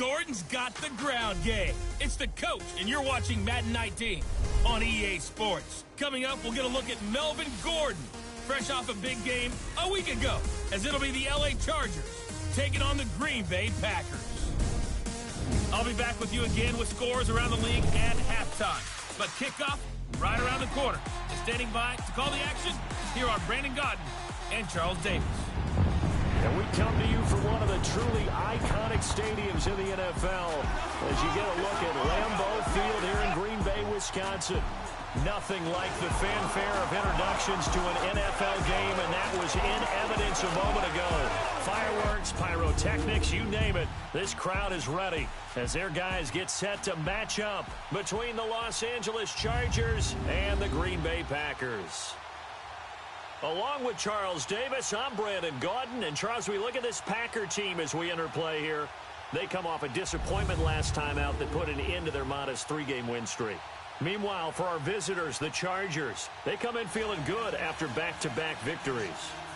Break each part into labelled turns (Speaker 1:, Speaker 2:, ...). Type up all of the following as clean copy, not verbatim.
Speaker 1: Gordon's got the ground game. It's the coach, and you're watching Madden 19 on EA Sports. Coming up, we'll get a look at Melvin Gordon, fresh off a big game a week ago, as it'll be the LA Chargers taking on the Green Bay Packers. I'll be back with you again with scores around the league at halftime. But kickoff right around the corner. And standing by to call the action, here are Brandon Gaudin and Charles Davis.
Speaker 2: And we come to you from one of the truly iconic stadiums in the NFL as you get a look at Lambeau Field here in Green Bay, Wisconsin. Nothing like the fanfare of introductions to an NFL game, and that was in evidence a moment ago. Fireworks, pyrotechnics, you name it. This crowd is ready as their guys get set to match up between the Los Angeles Chargers and the Green Bay Packers. Along with Charles Davis, I'm Brandon Gaudin. And Charles, we look at this Packer team as we enter play here. They come off a disappointment last time out that put an end to their modest 3-game win streak. Meanwhile, for our visitors, the Chargers, they come in feeling good after back-to-back victories.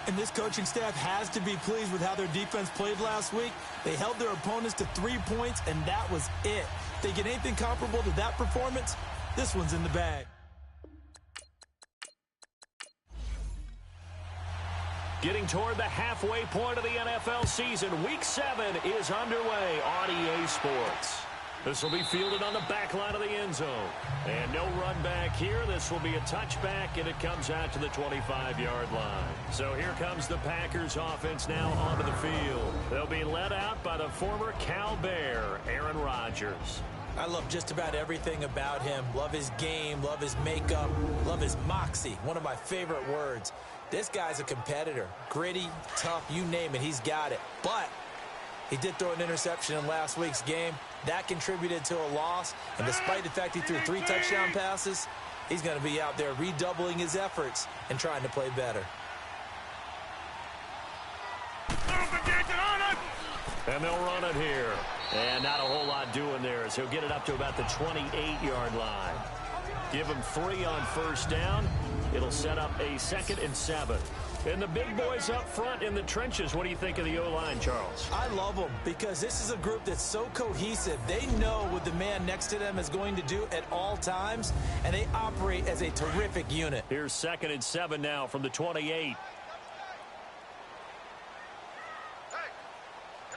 Speaker 3: And this coaching staff has to be pleased with how their defense played last week. They held their opponents to 3 points, and that was it. If they get anything comparable to that performance, this one's in the bag.
Speaker 2: Getting toward the halfway point of the NFL season, Week 7 is underway on EA Sports. This will be fielded on the back line of the end zone. And no run back here. This will be a touchback, and it comes out to the 25-yard line. So here comes the Packers offense now onto the field. They'll be led out by the former Cal Bear, Aaron Rodgers.
Speaker 3: I love just about everything about him. Love his game, love his makeup, love his moxie. One of my favorite words. This guy's a competitor. Gritty, tough, you name it, he's got it. But he did throw an interception in last week's game. That contributed to a loss. And despite the fact he threw 3 touchdown passes, he's going to be out there redoubling his efforts and trying to play better.
Speaker 2: And they'll run it here. And not a whole lot doing there as he'll get it up to about the 28-yard line. Give him 3 on first down. It'll set up a 2nd and 7. And the big boys up front in the trenches, what do you think of the O-line, Charles?
Speaker 3: I love them because this is a group that's so cohesive. They know what the man next to them is going to do at all times, and they operate as a terrific unit.
Speaker 2: Here's 2nd and 7 now from the 28.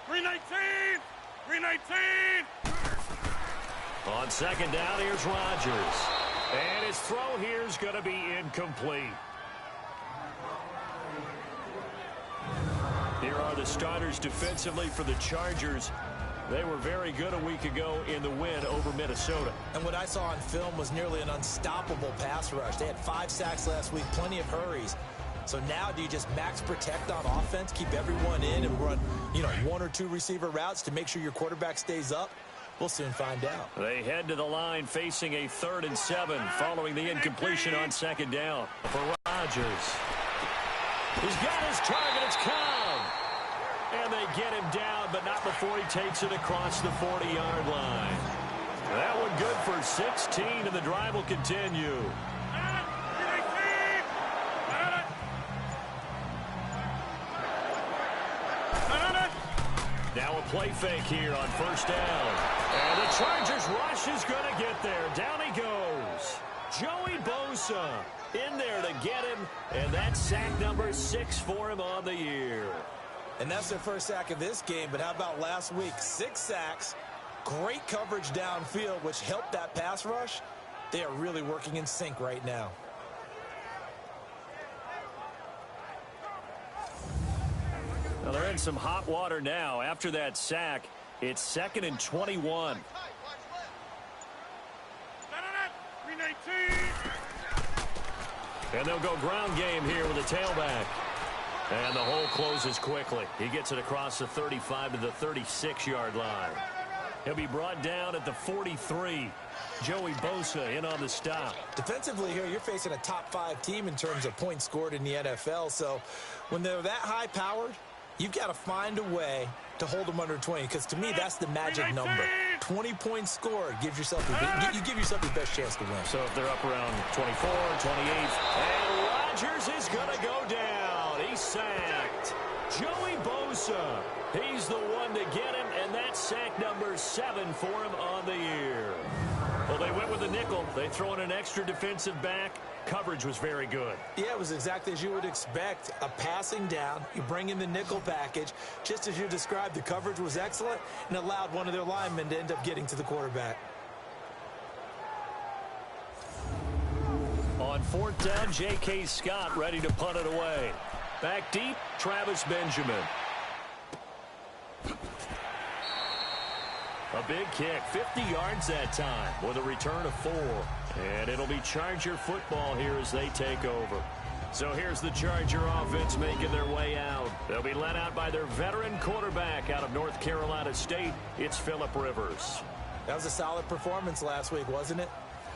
Speaker 4: 319! 319!
Speaker 2: On 2nd down, here's Rodgers. And his throw here is going to be incomplete. Here are the starters defensively for the Chargers. They were very good a week ago in the win over Minnesota.
Speaker 3: And what I saw on film was nearly an unstoppable pass rush. They had 5 sacks last week, plenty of hurries. So now do you just max protect on offense, keep everyone in, and run, 1 or 2 receiver routes to make sure your quarterback stays up? We'll soon find out.
Speaker 2: They head to the line facing a 3rd and 7 following the incompletion on 2nd down for Rodgers. He's got his target. It's Cobb. And they get him down, but not before he takes it across the 40-yard line. That one good for 16, and the drive will continue. Now a play fake here on first down. And the Chargers rush is going to get there. Down he goes. Joey Bosa in there to get him. And that's sack number 6 for him on the year.
Speaker 3: And that's their first sack of this game. But how about last week? 6 sacks. Great coverage downfield, which helped that pass rush. They are really working in sync right now.
Speaker 2: Well, they're in some hot water now. After that sack, it's 2nd and 21. And they'll go ground game here with a tailback. And the hole closes quickly. He gets it across the 35 to the 36-yard line. He'll be brought down at the 43. Joey Bosa in on the stop.
Speaker 3: Defensively here, you're facing a top 5 team in terms of points scored in the NFL. So when they're that high-powered, you've got to find a way to hold them under 20, because to me, that's the magic number. 20 points scored gives yourself you give yourself your best chance to win.
Speaker 2: So if they're up around 24, 28, and Rodgers is going to go down. He's sacked. Joey Bosa. He's the one to get him, and that's sack number 7 for him on the year. Well, they went with the nickel. They throw in an extra defensive back. Coverage was very good.
Speaker 3: Yeah, it was exactly as you would expect. A passing down, you bring in the nickel package. Just as you described, the coverage was excellent and allowed one of their linemen to end up getting to the quarterback.
Speaker 2: On 4th down, J.K. Scott ready to punt it away. Back deep, Travis Benjamin. A big kick, 50 yards that time with a return of 4. And it'll be Charger football here as they take over. So here's the Charger offense making their way out. They'll be led out by their veteran quarterback out of North Carolina State. It's Phillip Rivers.
Speaker 3: That was a solid performance last week, wasn't it?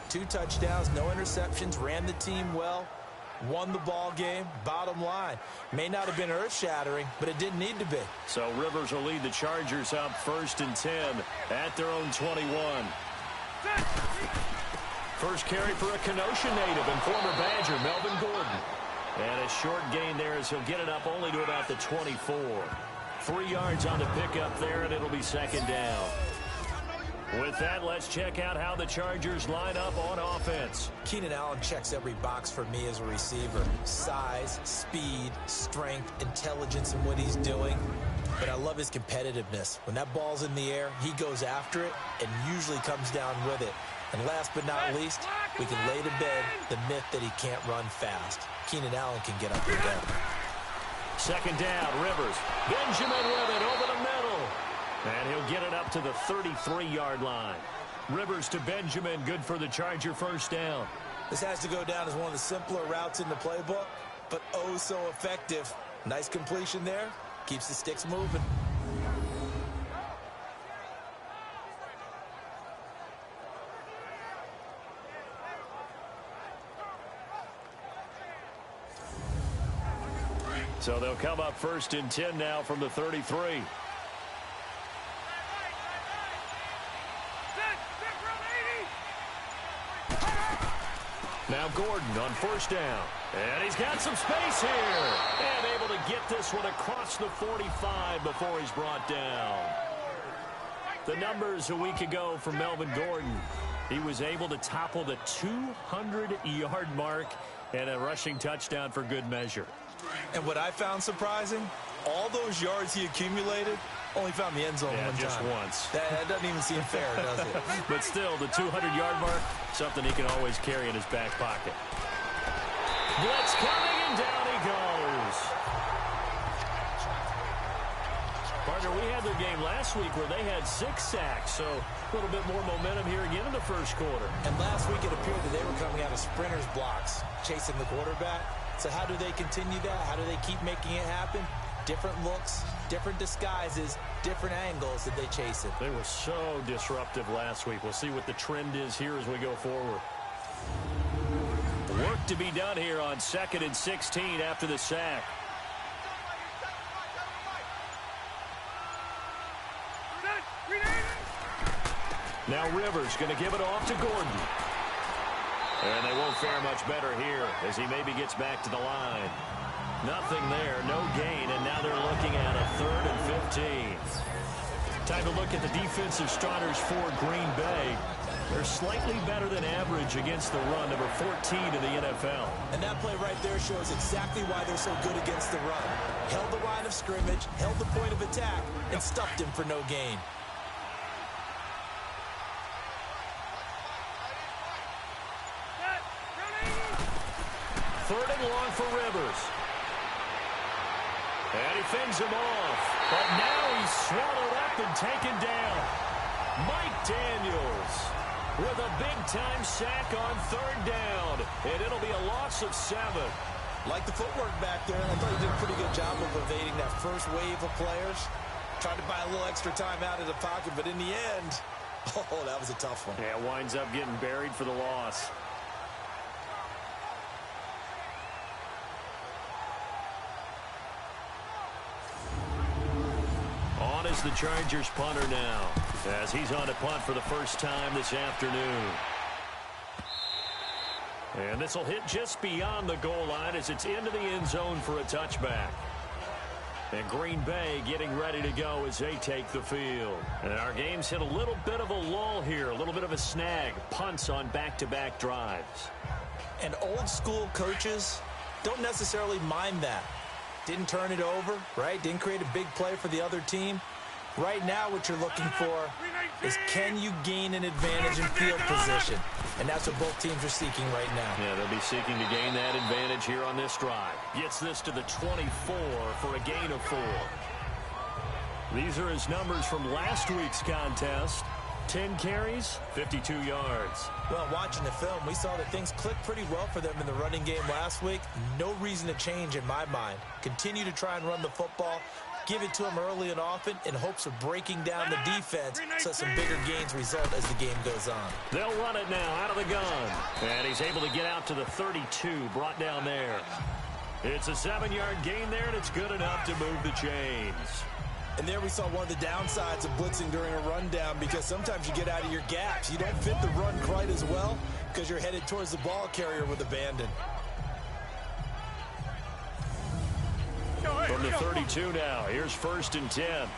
Speaker 3: 2 touchdowns, no interceptions, ran the team well, won the ball game. Bottom line, may not have been earth-shattering, but it didn't need to be.
Speaker 2: So Rivers will lead the Chargers up 1st and 10 at their own 21. First carry for a Kenosha native and former Badger, Melvin Gordon. And a short gain there as he'll get it up only to about the 24. 3 yards on the pickup there, and it'll be 2nd down. With that, let's check out how the Chargers line up on offense.
Speaker 3: Keenan Allen checks every box for me as a receiver. Size, speed, strength, intelligence in what he's doing. But I love his competitiveness. When that ball's in the air, he goes after it and usually comes down with it. And last but not least, we can lay to bed the myth that he can't run fast. Keenan Allen can get up and down.
Speaker 2: 2nd down, Rivers. Benjamin with it over the middle. And he'll get it up to the 33-yard line. Rivers to Benjamin, good for the Charger 1st down.
Speaker 3: This has to go down as one of the simpler routes in the playbook, but oh so effective. Nice completion there. Keeps the sticks moving.
Speaker 2: So they'll come up 1st and 10 now from the 33. Now Gordon on 1st down. And he's got some space here. And able to get this one across the 45 before he's brought down. The numbers a week ago for Melvin Gordon. He was able to topple the 200-yard mark and a rushing touchdown for good measure.
Speaker 3: And what I found surprising, all those yards he accumulated, only found the end zone one
Speaker 2: just
Speaker 3: time.
Speaker 2: once.
Speaker 3: That doesn't even seem fair, does it?
Speaker 2: But still, the 200-yard mark, something he can always carry in his back pocket. Blitz coming, and down he goes. Partner, we had their game last week where they had 6 sacks, so a little bit more momentum here again in the 1st quarter.
Speaker 3: And last week it appeared that they were coming out of sprinters blocks, chasing the quarterback. So how do they continue that? How do they keep making it happen? Different looks, different disguises, different angles that they chase it.
Speaker 2: They were so disruptive last week. We'll see what the trend is here as we go forward. Work to be done here on 2nd and 16 after the sack. Now Rivers going to give it off to Gordon. And they won't fare much better here as he maybe gets back to the line. Nothing there, no gain, and now they're looking at a 3rd and 15. Time to look at the defensive starters for Green Bay. They're slightly better than average against the run, number 14 in the NFL.
Speaker 3: And that play right there shows exactly why they're so good against the run. Held the line of scrimmage, held the point of attack, and stuffed him for no gain.
Speaker 2: Third and long for Rivers. And he fends him off. But now he's swallowed up and taken down. Mike Daniels with a big-time sack on 3rd down. And it'll be a loss of 7.
Speaker 3: Like the footwork back there, and I thought he did a pretty good job of evading that first wave of players. Tried to buy a little extra time out of the pocket, but in the end, oh, that was a tough one.
Speaker 2: Yeah, winds up getting buried for the loss. On is the Chargers punter now, as he's on to punt for the first time this afternoon. And this will hit just beyond the goal line as it's into the end zone for a touchback. And Green Bay getting ready to go as they take the field. And our game's hit a little bit of a lull here, a little bit of a snag. Punts on back-to-back drives.
Speaker 3: And old school coaches don't necessarily mind that. Didn't turn it over, right? Didn't create a big play for the other team. Right now what you're looking for is, can you gain an advantage in field position? And that's what both teams are seeking right now.
Speaker 2: Yeah, they'll be seeking to gain that advantage here on this drive. Gets this to the 24 for a gain of 4. These are his numbers from last week's contest. 10 carries, 52 yards.
Speaker 3: Well, watching the film, we saw that things clicked pretty well for them in the running game last week. No reason to change in my mind. Continue to try and run the football. Give it to him early and often in hopes of breaking down the defense so some bigger gains result as the game goes on.
Speaker 2: They'll run it now out of the gun. And he's able to get out to the 32, brought down there. It's a 7-yard gain there, and it's good enough to move the chains.
Speaker 3: And there we saw one of the downsides of blitzing during a rundown, because sometimes you get out of your gaps. You don't fit the run quite as well because you're headed towards the ball carrier with abandon.
Speaker 2: From the 32 now, here's 1st and 10.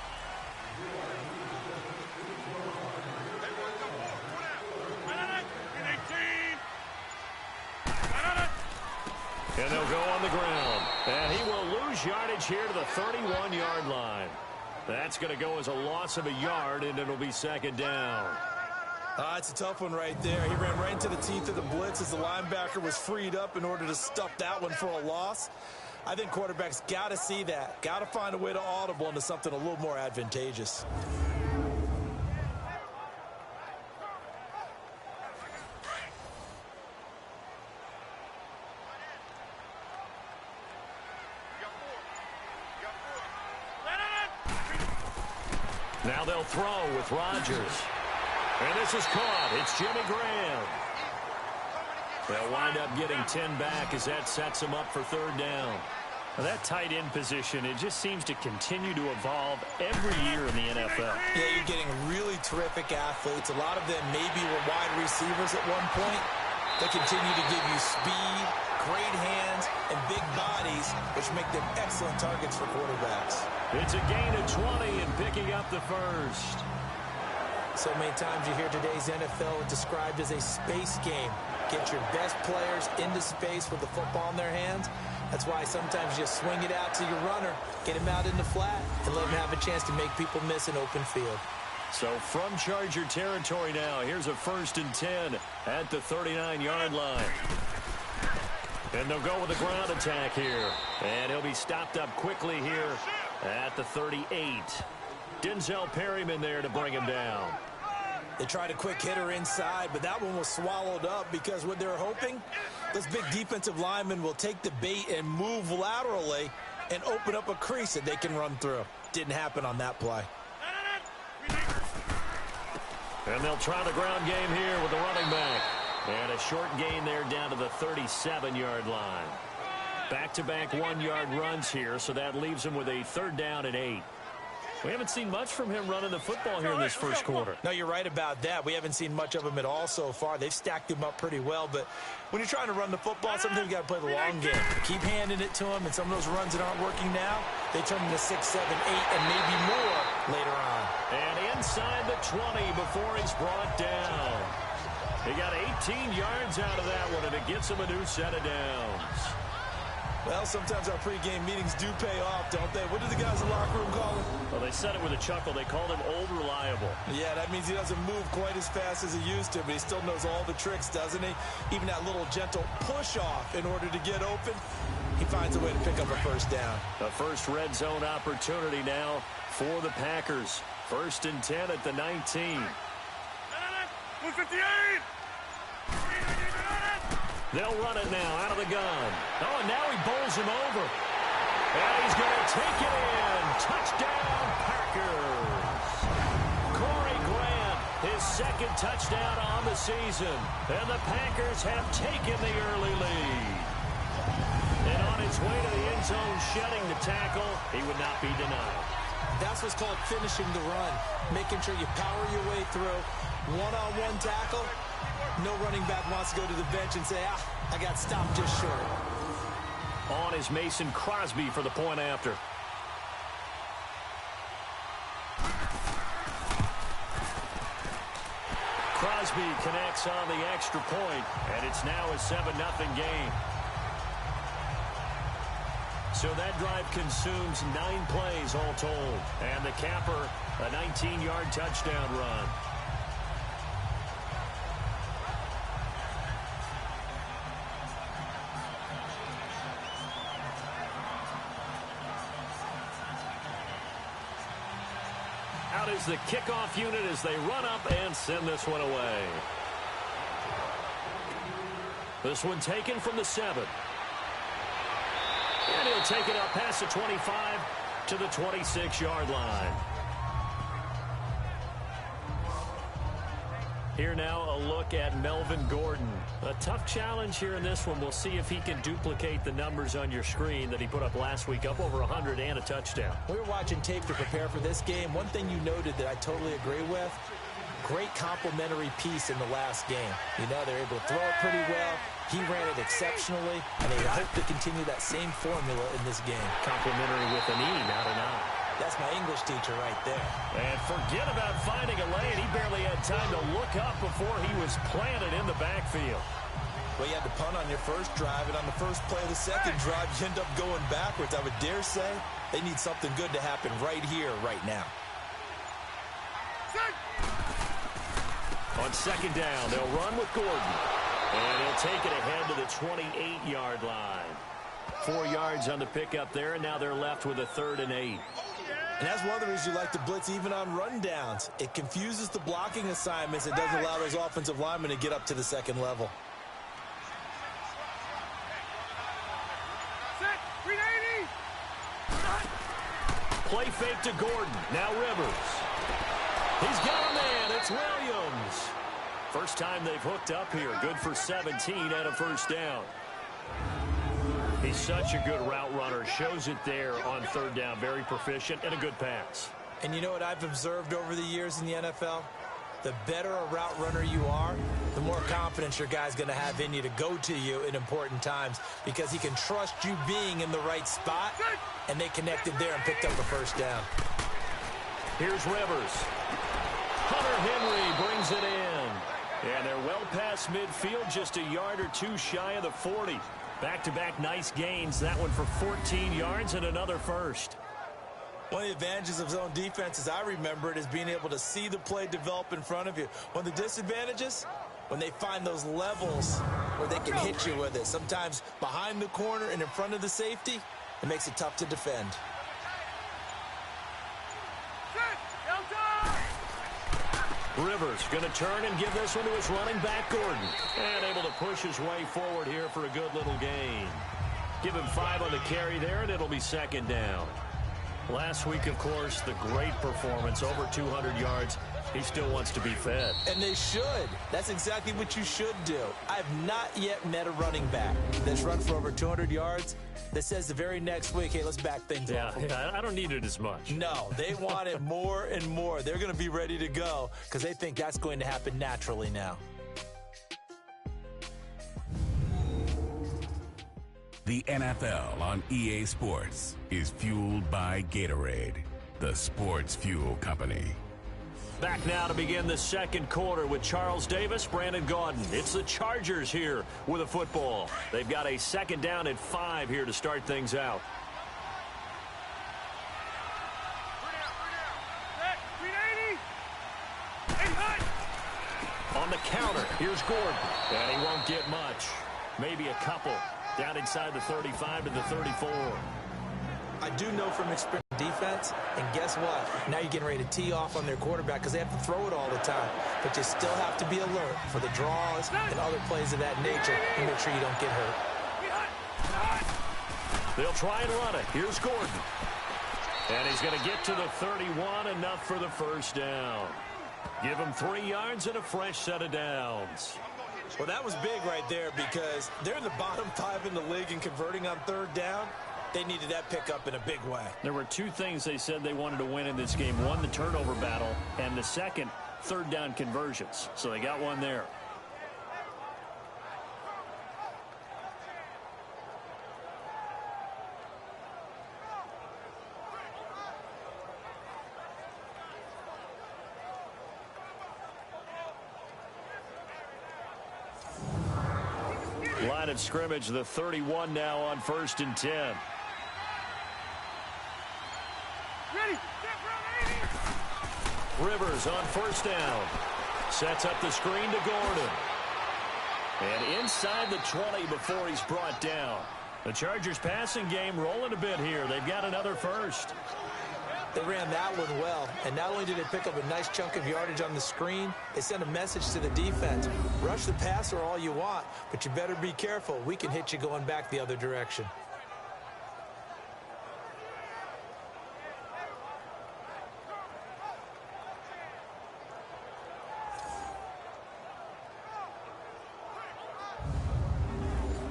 Speaker 2: And they'll go on the ground. And he will lose yardage here to the 31-yard line. That's going to go as a loss of a yard, and it'll be 2nd down.
Speaker 3: It's a tough one right there. He ran right into the teeth of the blitz as the linebacker was freed up in order to stuff that one for a loss. I think quarterbacks got to see that. Got to find a way to audible into something a little more advantageous.
Speaker 2: Now they'll throw with Rodgers. And this is caught. It's Jimmy Graham. They'll wind up getting 10 back as that sets them up for 3rd down.
Speaker 5: Well, that tight end position, it just seems to continue to evolve every year in the NFL.
Speaker 3: Yeah, you're getting really terrific athletes. A lot of them maybe were wide receivers at one point. They continue to give you speed, great hands, and big bodies, which make them excellent targets for quarterbacks.
Speaker 2: It's a gain of 20 and picking up the 1st.
Speaker 3: So many times you hear today's NFL described as a space game. Get your best players into space with the football in their hands. That's why sometimes you swing it out to your runner, get him out in the flat, and let him have a chance to make people miss an open field.
Speaker 2: So from Charger territory now, here's a 1st and 10 at the 39-yard line. And they'll go with a ground attack here. And he'll be stopped up quickly here at the 38. Denzel Perryman there to bring him down.
Speaker 3: They tried a quick hitter inside, but that one was swallowed up because what they're hoping, those big defensive linemen will take the bait and move laterally and open up a crease that they can run through. Didn't happen on that play.
Speaker 2: And they'll try the ground game here with the running back. And a short gain there down to the 37-yard line. Back-to-back 1-yard runs here, so that leaves them with a 3rd down and 8. We haven't seen much from him running the football here in this 1st quarter.
Speaker 3: No, you're right about that. We haven't seen much of him at all so far. They've stacked him up pretty well, but when you're trying to run the football, sometimes you got to play the long game. Keep handing it to him, and some of those runs that aren't working now, they turn into 6, 7, 8, and maybe more later on.
Speaker 2: And inside the 20 before he's brought down. He got 18 yards out of that one, and it gets him a new set of downs.
Speaker 3: Well, sometimes our pregame meetings do pay off, don't they? What do the guys in the locker room call him?
Speaker 5: Well, they said it with a chuckle. They called him Old Reliable.
Speaker 3: Yeah, that means he doesn't move quite as fast as he used to, but he still knows all the tricks, doesn't he? Even that little gentle push-off in order to get open, he finds a way to pick up a 1st down.
Speaker 2: The first red zone opportunity now for the Packers. 1st and 10 at the 19.
Speaker 4: 58!
Speaker 2: They'll run it now out of the gun. Oh, and now he bowls him over. And he's going to take it in. Touchdown, Packers. Corey Grant, his 2nd touchdown on the season. And the Packers have taken the early lead. And on its way to the end zone, shedding the tackle, he would not be denied.
Speaker 3: That's what's called finishing the run. Making sure you power your way through. One-on-one tackle. No running back wants to go to the bench and say, I got stopped just short.
Speaker 2: On is Mason Crosby for the point after. Crosby connects on the extra point, and it's now a 7-0 game. So that drive consumes 9 plays all told. And the capper, a 19-yard touchdown run. Out is the kickoff unit as they run up and send this one away. This one taken from the 7. And he'll take it up past the 25 to the 26-yard line. Here now a look at Melvin Gordon. A tough challenge here in this one. We'll see if he can duplicate the numbers on your screen that he put up last week, up over 100 and a touchdown.
Speaker 3: We were watching tape to prepare for this game. One thing you noted that I totally agree with, great complementary piece in the last game. You know, they're able to throw it pretty well. He ran it exceptionally, and they hope to continue that same formula in this game.
Speaker 2: Complimentary with an E, not an I.
Speaker 3: That's my English teacher right there.
Speaker 2: And forget about finding a lane. He barely had time to look up before he was planted in the backfield.
Speaker 3: Well, you had to punt on your first drive, and on the first play of the second drive, you end up going backwards. I would dare say they need something good to happen right here, right now.
Speaker 2: On second down, they'll run with Gordon. And he'll take it ahead to the 28-yard line. 4 yards on the pickup there, and now they're left with a 3rd and 8.
Speaker 3: And that's one of the reasons you like to blitz even on rundowns. It confuses the blocking assignments. It doesn't allow those offensive linemen to get up to the second level.
Speaker 2: Play fake to Gordon. Now Rivers. He's got a man. It's Williams. First time they've hooked up here. Good for 17 and a first down. He's such a good route runner. Shows it there on 3rd down. Very proficient and a good pass.
Speaker 3: And you know what I've observed over the years in the NFL? The better a route runner you are, the more confidence your guy's going to have in you to go to you in important times because he can trust you being in the right spot, and they connected there and picked up a first down.
Speaker 2: Here's Rivers. Hunter Henry brings it in. And they're well past midfield, just a yard or two shy of the 40. Back-to-back nice gains. That one for 14 yards and another first.
Speaker 3: One of the advantages of zone defense, as I remember it, is being able to see the play develop in front of you. One of the disadvantages, when they find those levels where they can hit you with it. Sometimes behind the corner and in front of the safety, it makes it tough to defend.
Speaker 2: Rivers going to turn and give this one to his running back, Gordon. And able to push his way forward here for a good little gain. Give him 5 on the carry there, and it'll be 2nd down. Last week, of course, the great performance, over 200 yards. He still wants to be fed.
Speaker 3: And they should. That's exactly what you should do. I have not yet met a running back that's run for over 200 yards that says the very next week, hey, let's back things up.
Speaker 2: Yeah, I don't need it as much.
Speaker 3: No, they want it more and more. They're going to be ready to go because they think that's going to happen naturally now.
Speaker 6: The NFL on EA Sports is fueled by Gatorade, the sports fuel company.
Speaker 2: Back now to begin the second quarter with Charles Davis, Brandon Gaudin. It's the Chargers here with a football. They've got a 2nd down at 5 here to start things out. On the counter, here's Gordon. And he won't get much. Maybe a couple. Down inside the 35 to the 34.
Speaker 3: I do know from experience defense, and guess what? Now you're getting ready to tee off on their quarterback because they have to throw it all the time. But you still have to be alert for the draws and other plays of that nature and make sure you don't get hurt.
Speaker 2: They'll try and run it. Here's Gordon. And he's going to get to the 31, enough for the first down. Give him 3 yards and a fresh set of downs.
Speaker 3: Well, that was big right there because they're in the bottom 5 in the league in converting on 3rd down. They needed that pickup in a big way.
Speaker 2: There were 2 things they said they wanted to win in this game. One, the turnover battle, and the second, 3rd down conversions. So they got one there.
Speaker 5: line of scrimmage, the 31 now on 1st and 10.
Speaker 4: Ready.
Speaker 2: Rivers on 1st down. Sets up the screen to Gordon.
Speaker 5: And inside the 20 before he's brought down. The Chargers passing game rolling a bit here. They've got another first.
Speaker 3: They ran that one well, and not only did they pick up a nice chunk of yardage on the screen, they sent a message to the defense. Rush the passer all you want, but you better be careful. We can hit you going back the other direction.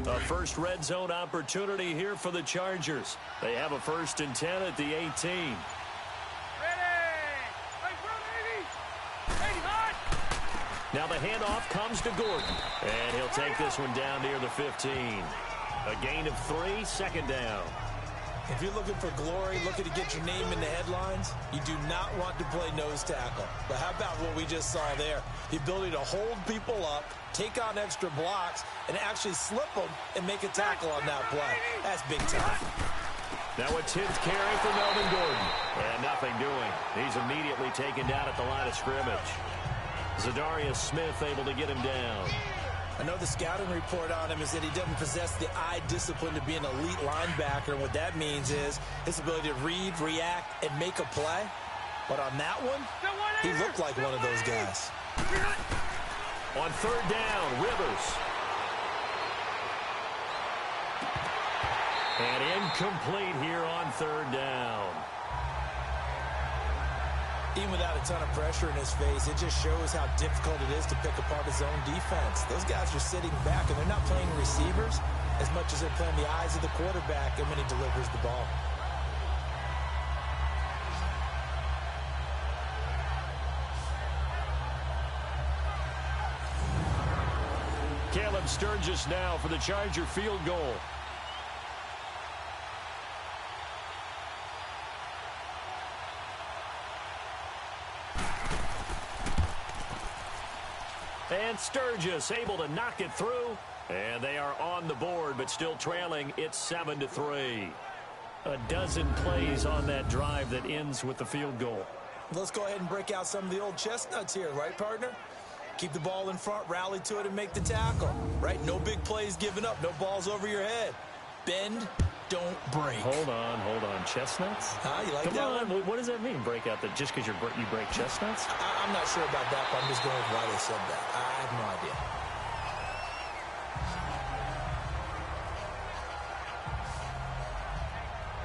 Speaker 2: A first red zone opportunity here for the Chargers. They have a 1st and 10 at the 18. Now the handoff comes to Gordon. And he'll take this one down near the 15. A gain of 3, 2nd down.
Speaker 3: If you're looking for glory, looking to get your name in the headlines, you do not want to play nose tackle. But how about what we just saw there? The ability to hold people up, take on extra blocks, and actually slip them and make a tackle on that play. That's big time.
Speaker 2: Now a 10th carry for Melvin Gordon. And nothing doing. He's immediately taken down at the line of scrimmage. Zadarius Smith able to get him down.
Speaker 3: I know the scouting report on him is that he doesn't possess the eye discipline to be an elite linebacker. And what that means is his ability to read, react, and make a play. But on that one, he looked like one of those guys.
Speaker 2: On 3rd down, Rivers. And incomplete here on 3rd down.
Speaker 3: Even without a ton of pressure in his face, it just shows how difficult it is to pick apart his own defense. Those guys are sitting back, and they're not playing receivers as much as they're playing the eyes of the quarterback and when he delivers the ball.
Speaker 2: Caleb Sturgis now for the Charger field goal. And Sturgis able to knock it through. And they are on the board, but still trailing. It's 7-3.
Speaker 5: A dozen plays on that drive that ends with the field goal.
Speaker 3: Let's go ahead and break out some of the old chestnuts here, right, partner? Keep the ball in front, rally to it, and make the tackle, right? No big plays given up, no balls over your head. Bend, don't break.
Speaker 5: Hold on. Chestnuts?
Speaker 3: You like
Speaker 5: Come
Speaker 3: that
Speaker 5: on.
Speaker 3: one?
Speaker 5: What does that mean, break out? That just because you break chestnuts?
Speaker 3: I'm not sure about that, but I'm just going with why they said that. I have no idea.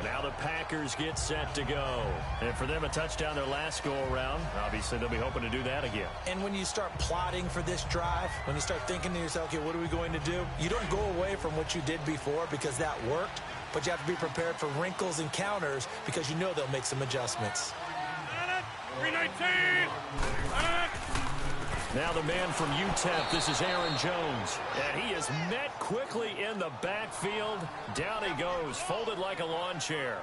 Speaker 2: Now the Packers get set to go. And for them, a touchdown their last go-around. Obviously, they'll be hoping to do that again.
Speaker 3: And when you start plotting for this drive, when you start thinking to yourself, okay, what are we going to do? You don't go away from what you did before because that worked, but you have to be prepared for wrinkles and counters because you know they'll make some adjustments.
Speaker 4: 319.
Speaker 2: Now the man from UTEP, this is Aaron Jones. And he is met quickly in the backfield. Down he goes, folded like a lawn chair.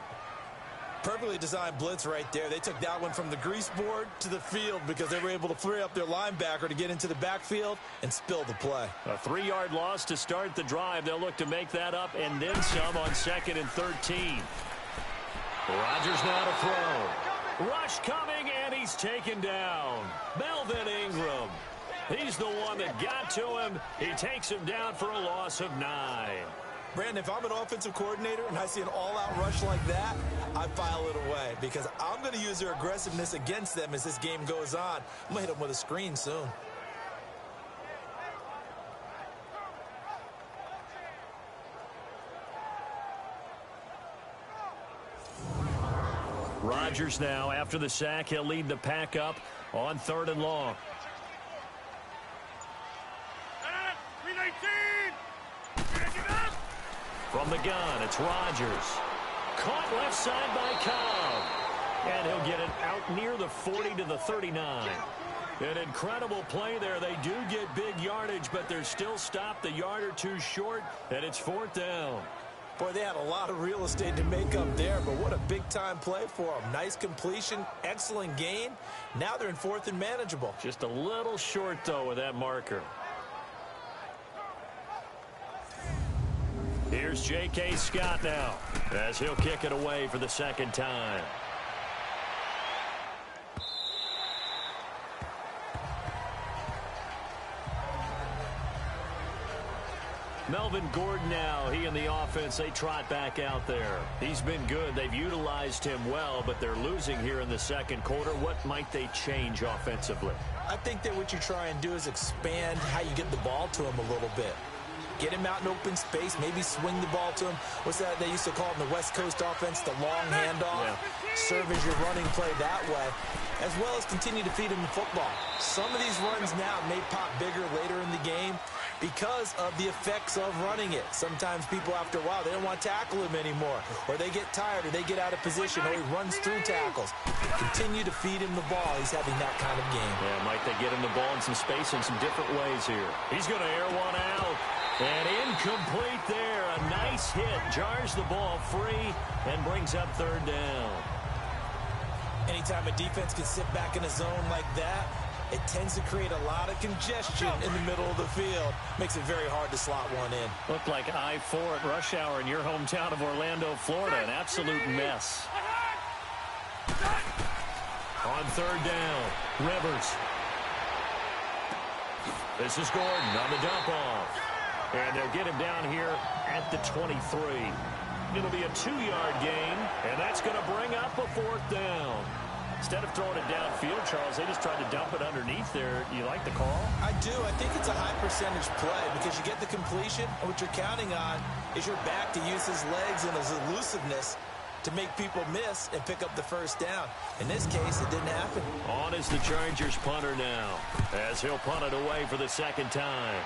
Speaker 3: Perfectly designed blitz right there. They took that one from the grease board to the field because they were able to free up their linebacker to get into the backfield and spill the play.
Speaker 2: A 3-yard loss to start the drive. They'll look to make that up and then some on 2nd and 13. Rodgers now to throw. Rush coming, and he's taken down. Melvin Ingram. He's the one that got to him. He takes him down for a loss of 9.
Speaker 3: Brandon, if I'm an offensive coordinator and I see an all-out rush like that, I file it away because I'm going to use their aggressiveness against them as this game goes on. I'm going to hit them with a screen soon.
Speaker 2: Rodgers now, after the sack, he'll lead the pack up on 3rd and long.
Speaker 4: 319.
Speaker 2: From the gun, it's Rodgers. Caught left side by Cobb. And he'll get it out near the 40 to the 39. An incredible play there. They do get big yardage, but they're still stopped a yard or two short, and it's 4th down.
Speaker 3: Boy, they had a lot of real estate to make up there, but what a big-time play for them. Nice completion, excellent gain. Now they're in 4th and manageable.
Speaker 2: Just a little short, though, with that marker. Here's J.K. Scott now as he'll kick it away for the second time. Melvin Gordon now, he and the offense, they trot back out there. He's been good. They've utilized him well, but they're losing here in the second quarter. What might they change offensively?
Speaker 3: I think that what you try and do is expand how you get the ball to him a little bit. Get him out in open space, maybe swing the ball to him. What's that they used to call in the West Coast offense, the long handoff? Yeah. Serve as your running play that way, as well as continue to feed him the football. Some of these runs now may pop bigger later in the game because of the effects of running it. Sometimes people, after a while, they don't want to tackle him anymore, or they get tired, or they get out of position, or he runs through tackles. Continue to feed him the ball. He's having that kind of game.
Speaker 2: Yeah, might they get him the ball in some space in some different ways here. He's going to air one out. And incomplete there. A nice hit. Jars the ball free and brings up third down.
Speaker 3: Anytime a defense can sit back in a zone like that, it tends to create a lot of congestion in the middle of the field. Makes it very hard to slot one in.
Speaker 2: Looked like I-4 at rush hour in your hometown of Orlando, Florida. An absolute mess. On third down, Rivers. This is Gordon on the dump off. And they'll get him down here at the 23. It'll be a 2-yard gain, and that's going to bring up a fourth down. Instead of throwing it downfield, Charles, they just tried to dump it underneath there. You like the call?
Speaker 3: I do. I think it's a high-percentage play because you get the completion, and what you're counting on is your back to use his legs and his elusiveness to make people miss and pick up the first down. In this case, it didn't happen.
Speaker 2: On is the Chargers punter now, as he'll punt it away for the second time.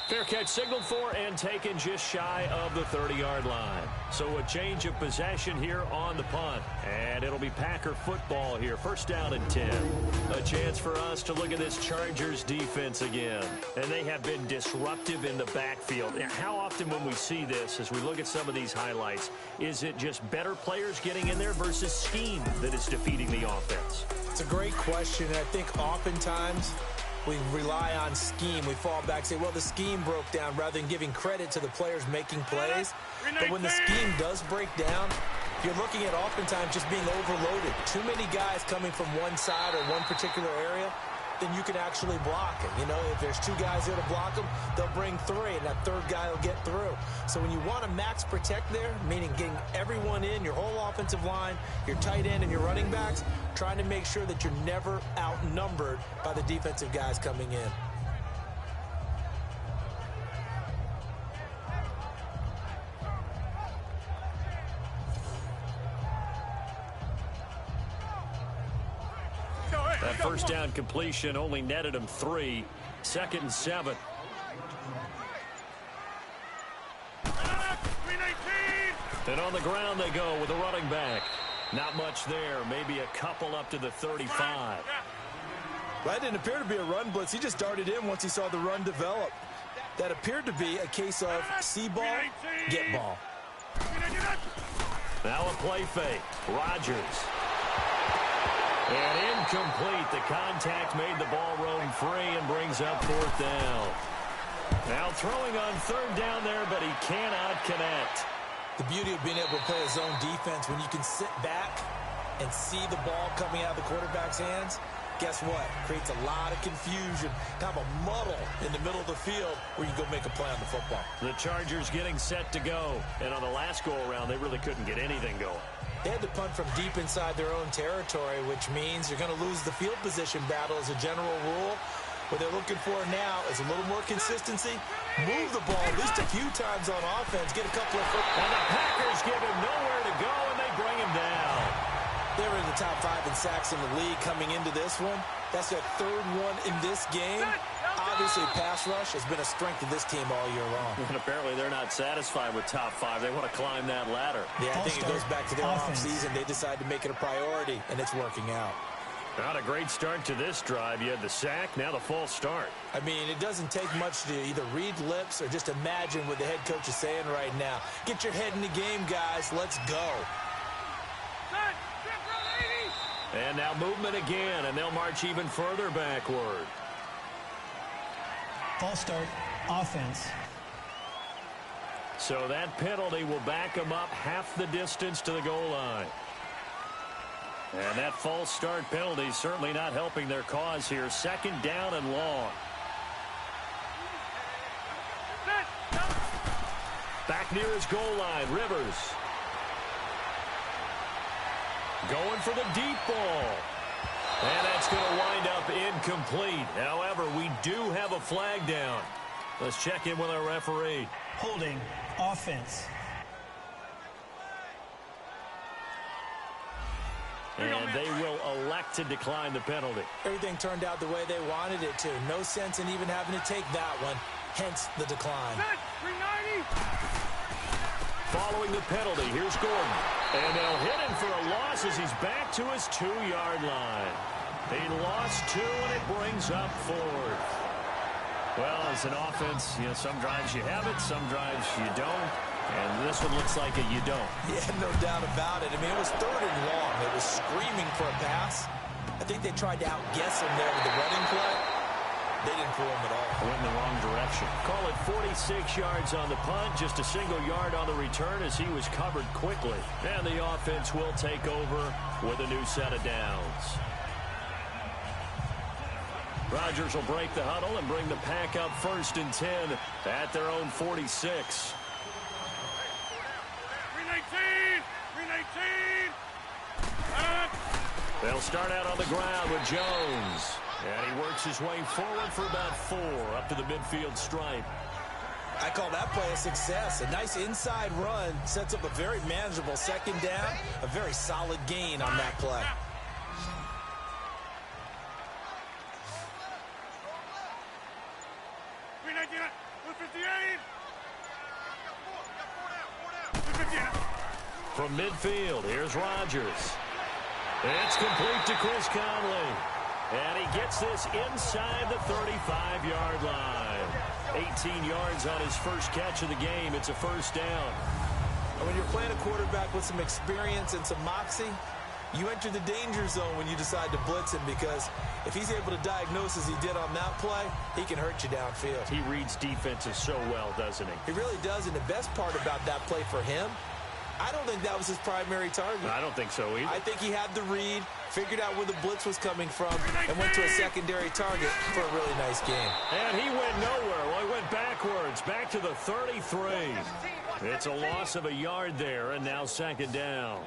Speaker 2: Fair catch signaled for and taken just shy of the 30-yard line. So a change of possession here on the punt. And it'll be Packer football here. First down and 10. A chance for us to look at this Chargers defense again. And they have been disruptive in the backfield. Now, how often when we see this, as we look at some of these highlights, is it just better players getting in there versus scheme that is defeating the offense?
Speaker 3: It's a great question, and I think oftentimes we rely on scheme. We fall back and say, well, the scheme broke down rather than giving credit to the players making plays. But when the scheme does break down, you're looking at oftentimes just being overloaded. Too many guys coming from one side or one particular area, then you can actually block it. You know, if there's 2 guys there to block them, they'll bring 3, and that third guy will get through. So when you want to max protect there, meaning getting everyone in, your whole offensive line, your tight end, and your running backs, trying to make sure that you're never outnumbered by the defensive guys coming in.
Speaker 2: That first down completion only netted him 3. 2nd and 7. And on the ground they go with a running back. Not much there. Maybe a couple up to the 35.
Speaker 3: That didn't appear to be a run blitz. He just darted in once he saw the run develop. That appeared to be a case of see ball, get ball.
Speaker 2: Now a play fake. Rodgers. And incomplete. The contact made the ball roam free and brings up fourth down. Now throwing on third down there, but he cannot connect.
Speaker 3: The beauty of being able to play a zone defense, when you can sit back and see the ball coming out of the quarterback's hands, guess what? Creates a lot of confusion, kind of a muddle in the middle of the field where you go make a play on the football.
Speaker 2: The Chargers getting set to go. And on the last go-around, they really couldn't get anything going.
Speaker 3: They had to punt from deep inside their own territory, which means you're going to lose the field position battle as a general rule. What they're looking for now is a little more consistency. Move the ball at least a few times on offense. Get a couple of foot.
Speaker 2: And the Packers give him nowhere to go, and they bring him down.
Speaker 3: They were in the top 5 in sacks in the league coming into this one. That's their 3rd one in this game. Obviously, pass rush has been a strength of this team all year long.
Speaker 2: And apparently they're not satisfied with top 5. They want to climb that ladder.
Speaker 3: Yeah, I think it goes back to their offseason. They decided to make it a priority, and it's working out.
Speaker 2: Not a great start to this drive. You had the sack, now the false start.
Speaker 3: I mean, it doesn't take much to either read lips or just imagine what the head coach is saying right now. Get your head in the game, guys. Let's go.
Speaker 2: And now movement again, and they'll march even further backward.
Speaker 7: False start, offense.
Speaker 2: So that penalty will back them up half the distance to the goal line. And that false start penalty certainly not helping their cause here. Second down and long. Back near his goal line, Rivers. Going for the deep ball. And that's going to wind up incomplete. However, we do have a flag down. Let's check in with our referee.
Speaker 7: Holding, offense.
Speaker 2: And they will elect to decline the penalty.
Speaker 3: Everything turned out the way they wanted it to. No sense in even having to take that one. Hence the decline.
Speaker 2: Following the penalty, here's Gordon. And they'll hit him for a loss as he's back to his 2-yard line. He lost 2, and it brings up 4th. Well, as an offense, some drives you have it, some drives you don't. And this one looks like you don't.
Speaker 3: Yeah, no doubt about it. I mean, it was 3rd and long. It was screaming for a pass. I think they tried to outguess him there with the running play. They didn't fool him at all.
Speaker 2: Went in the wrong direction. Call it 46 yards on the punt, just a single yard on the return as he was covered quickly. And the offense will take over with a new set of downs. Rodgers will break the huddle and bring the pack up 1st and 10 at their own 46.
Speaker 4: 319!
Speaker 2: They'll start out on the ground with Jones. And he works his way forward for about 4 up to the midfield stripe.
Speaker 3: I call that play a success. A nice inside run sets up a very manageable 2nd down. A very solid gain on that play.
Speaker 2: From midfield, here's Rodgers. It's complete to Chris Conley. And he gets this inside the 35-yard line. 18 yards on his first catch of the game. It's a 1st down.
Speaker 3: And when you're playing a quarterback with some experience and some moxie, you enter the danger zone when you decide to blitz him, because if he's able to diagnose as he did on that play, he can hurt you downfield.
Speaker 2: He reads defenses so well, doesn't he?
Speaker 3: He really does, and the best part about that play for him, I don't think that was his primary target.
Speaker 2: I don't think so either.
Speaker 3: I think he had the read, figured out where the blitz was coming from, and went to a secondary target for a really nice game.
Speaker 2: And he went nowhere. Well, he went backwards, back to the 33. It's a loss of a yard there, and now 2nd down.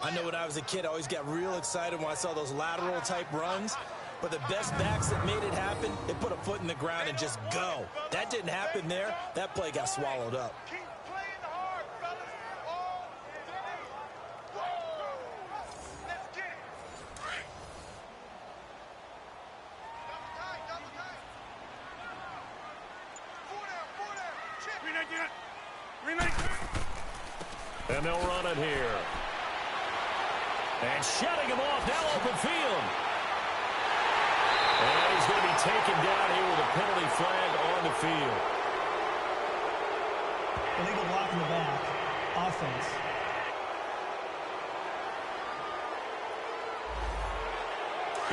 Speaker 3: I know when I was a kid, I always got real excited when I saw those lateral-type runs. But the best backs that made it happen, they put a foot in the ground and just go. That didn't happen there. That play got swallowed up.
Speaker 2: And they'll run it here. And shutting him off, now open field. And he's going to be taken down here with a penalty flag on the field.
Speaker 7: Illegal block in the back. Offense.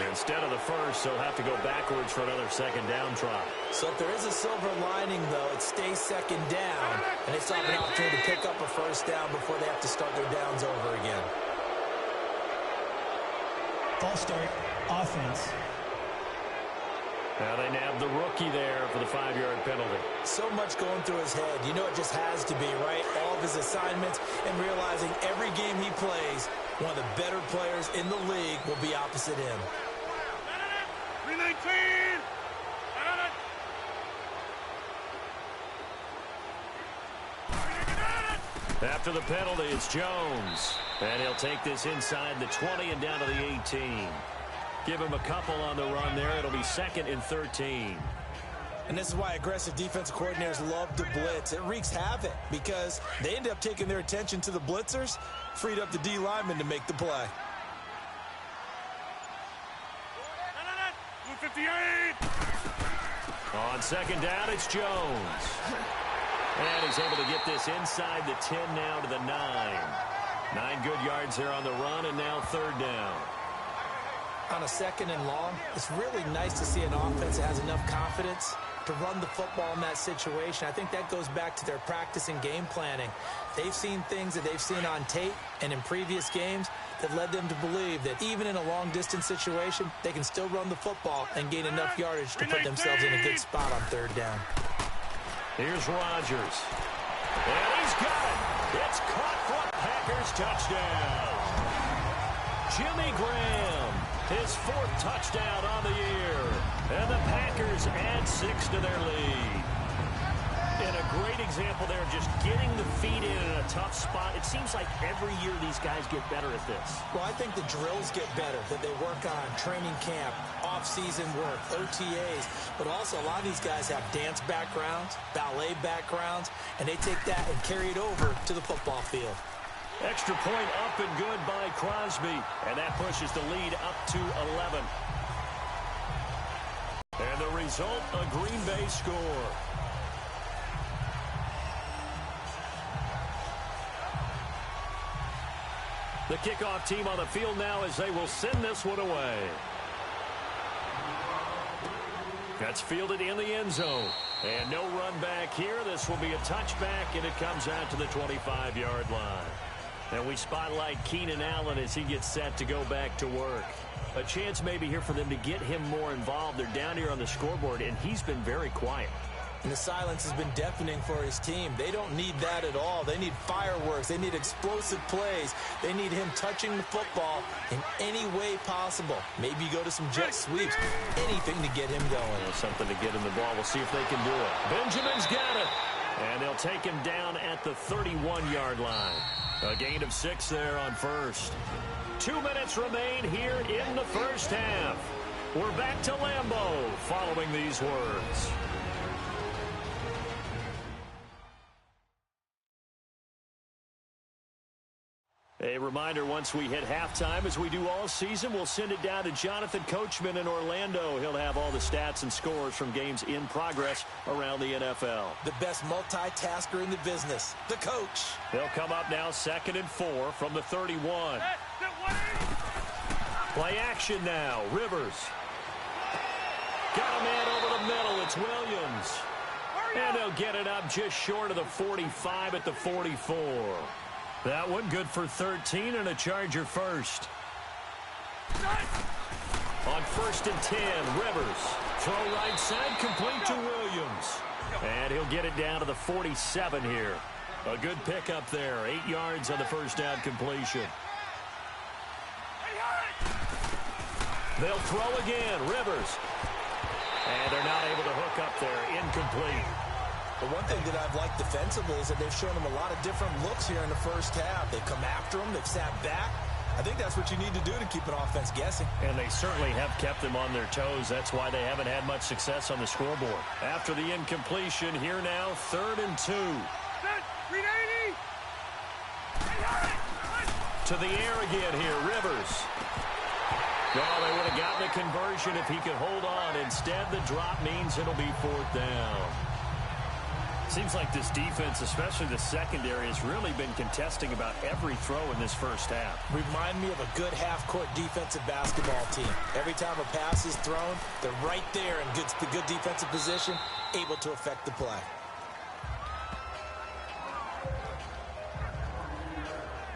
Speaker 2: Instead of the first, they'll have to go backwards for another 2nd down try.
Speaker 3: So if there is a silver lining, though, it stays 2nd down, and they still have an opportunity to pick up a 1st down before they have to start their downs over again.
Speaker 7: False start, offense.
Speaker 2: Now they nab the rookie there for the 5-yard penalty.
Speaker 3: So much going through his head. You know it just has to be, right? All of his assignments and realizing every game he plays, one of the better players in the league will be opposite him.
Speaker 4: 319!
Speaker 2: After the penalty, it's Jones. And he'll take this inside the 20 and down to the 18. Give him a couple on the run there. It'll be 2nd and 13.
Speaker 3: And this is why aggressive defensive coordinators love to blitz. It wreaks havoc because they end up taking their attention to the blitzers, freed up the D lineman to make the play.
Speaker 4: 258!
Speaker 2: On 2nd down, it's Jones. And he's able to get this inside the 10 now to the 9. 9 good yards here on the run, and now 3rd down.
Speaker 3: On a second and long, it's really nice to see an offense that has enough confidence to run the football in that situation. I think that goes back to their practice and game planning. They've seen things that they've seen on tape and in previous games that led them to believe that even in a long-distance situation, they can still run the football and gain enough yardage to put themselves in a good spot on third down.
Speaker 2: Here's Rodgers. And he's got it. It's caught for a Packers touchdown. Jimmy Graham, his 4th touchdown on the year. And the Packers add 6 to their lead. And a great example there of just getting the feet in a tough spot. It seems like every year these guys get better at this.
Speaker 3: Well, I think the drills get better that they work on, training camp, off-season work, OTAs. But also a lot of these guys have dance backgrounds, ballet backgrounds, and they take that and carry it over to the football field.
Speaker 2: Extra point up and good by Crosby. And that pushes the lead up to 11. And the result, a Green Bay score. The kickoff team on the field now as they will send this one away. That's fielded in the end zone. And no run back here. This will be a touchback, and it comes out to the 25-yard line. And we spotlight Keenan Allen as he gets set to go back to work. A chance maybe here for them to get him more involved. They're down here on the scoreboard, and he's been very quiet.
Speaker 3: And the silence has been deafening for his team. They don't need that at all. They need fireworks. They need explosive plays. They need him touching the football in any way possible. Maybe you go to some jet sweeps. Anything to get him going.
Speaker 2: Well, something to get him the ball. We'll see if they can do it. Benjamin's got it. And they'll take him down at the 31-yard line. A gain of 6 there on first. 2 minutes remain here in the first half. We're back to Lambeau following these words. A reminder, once we hit halftime, as we do all season, we'll send it down to Jonathan Coachman in Orlando. He'll have all the stats and scores from games in progress around the NFL.
Speaker 3: The best multitasker in the business, the coach.
Speaker 2: They'll come up now 2nd and 4 from the 31. Play action now. Rivers. Got a man over the middle. It's Williams. And they'll get it up just short of the 45 at the 44. That one good for 13 and a Charger first. On 1st and 10, Rivers. Throw right side, complete to Williams. And he'll get it down to the 47 here. A good pickup there. 8 yards on the first down completion. They'll throw again. Rivers. And they're not able to hook up there. Incomplete.
Speaker 3: The one thing that I've liked defensively is that they've shown them a lot of different looks here in the first half. They've come after them. They've sat back. I think that's what you need to do to keep an offense guessing. And they certainly have kept them on their toes. That's why they haven't had much success on the scoreboard. After the incompletion, here now, 3rd and 2. To the air again here, Rivers. Well, they would have gotten a conversion if he could hold on. Instead, the drop means it'll be 4th down. Seems like this defense, especially the secondary, has really been contesting about every throw in this first half. Remind me of a good half-court defensive basketball team. Every time a pass is thrown, they're right there in good defensive position, able to affect the play.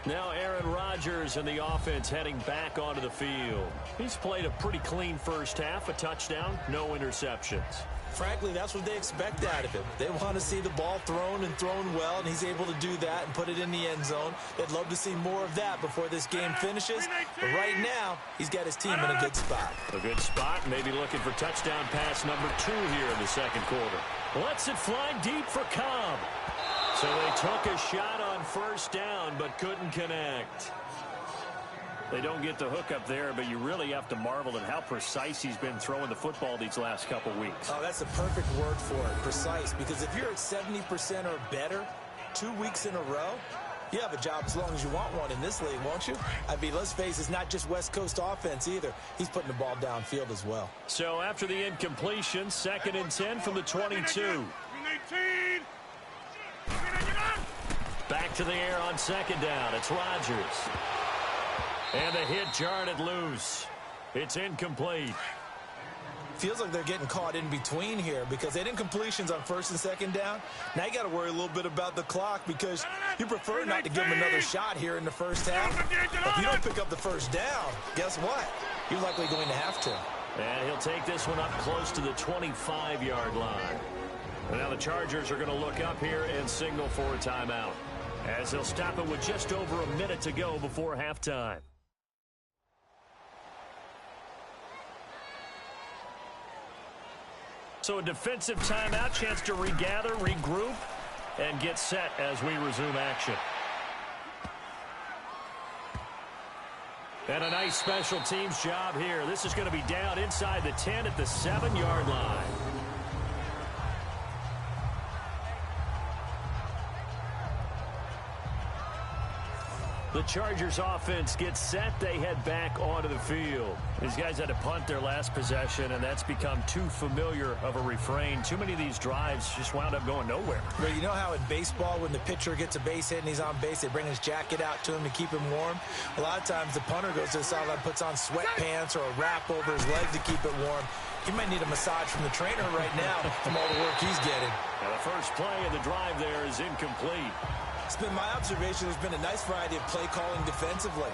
Speaker 3: Now Aaron Rodgers and the offense heading back onto the field. He's played a pretty clean first half, a touchdown, no interceptions. Frankly, that's what they expect out of him. They want to see the ball thrown and thrown well, and he's able to do that and put it in the end zone. They'd love to see more of that before this game finishes. But right now, he's got his team in a good spot. A good spot, maybe looking for touchdown pass number 2 here in the second quarter. Lets it fly deep for Cobb. So they took a shot on first down, but couldn't connect. They don't get the hook up there, but you really have to marvel at how precise he's been throwing the football these last couple weeks. Oh, that's a perfect word for it, precise, because if you're at 70% or better 2 weeks in a row, you have a job as long as you want one in this league, won't you? I mean, let's face it, it's not just West Coast offense either. He's putting the ball downfield as well. So after the incompletion, 2nd and 10 from the 22. Back to the air on 2nd down. It's Rodgers. And the hit jarred it loose.
Speaker 2: It's incomplete.
Speaker 3: Feels like they're getting caught in between here because they didn't completions on first and second down. Now you got to worry a little bit about the clock because you prefer not to give them another shot here in the first half. If you don't pick up the first down, guess what? You're likely going to have to.
Speaker 2: And he'll take this one up close to the 25-yard line. And now the Chargers are going to look up here and signal for a timeout, as they'll stop it with just over a minute to go before halftime. So a defensive timeout, chance to regather, regroup, and get set as we resume action. And a nice special teams job here. This is going to be down inside the 10 at the 7-yard line. The Chargers offense gets set. They head back onto the field. These guys had to punt their last possession, and that's become too familiar of a refrain. Too many of these drives just wound up going nowhere.
Speaker 3: Well, you know how in baseball when the pitcher gets a base hit and he's on base, they bring his jacket out to him to keep him warm? A lot of times the punter goes to the sideline, puts on sweatpants or a wrap over his leg to keep it warm. He might need a massage from the trainer right now from all the work he's getting.
Speaker 2: Now the first play of the drive there is incomplete.
Speaker 3: It's been my observation there's been a nice variety of play calling defensively.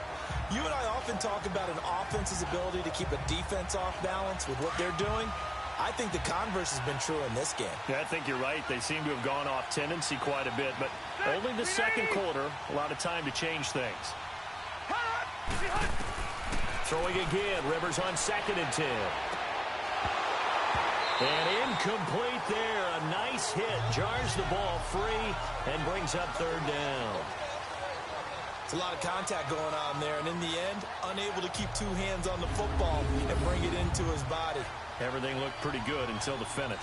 Speaker 3: You and I often talk about an offense's ability to keep a defense off balance with what they're doing. I think the converse has been true in this game.
Speaker 2: Yeah, I think you're right. They seem to have gone off tendency quite a bit, but only the second quarter, a lot of time to change things. Throwing again, Rivers on 2nd and 10. And incomplete there. A nice hit. Jars the ball free and brings up 3rd down.
Speaker 3: It's a lot of contact going on there, and in the end, unable to keep 2 hands on the football and bring it into his body.
Speaker 2: Everything looked pretty good until the finish.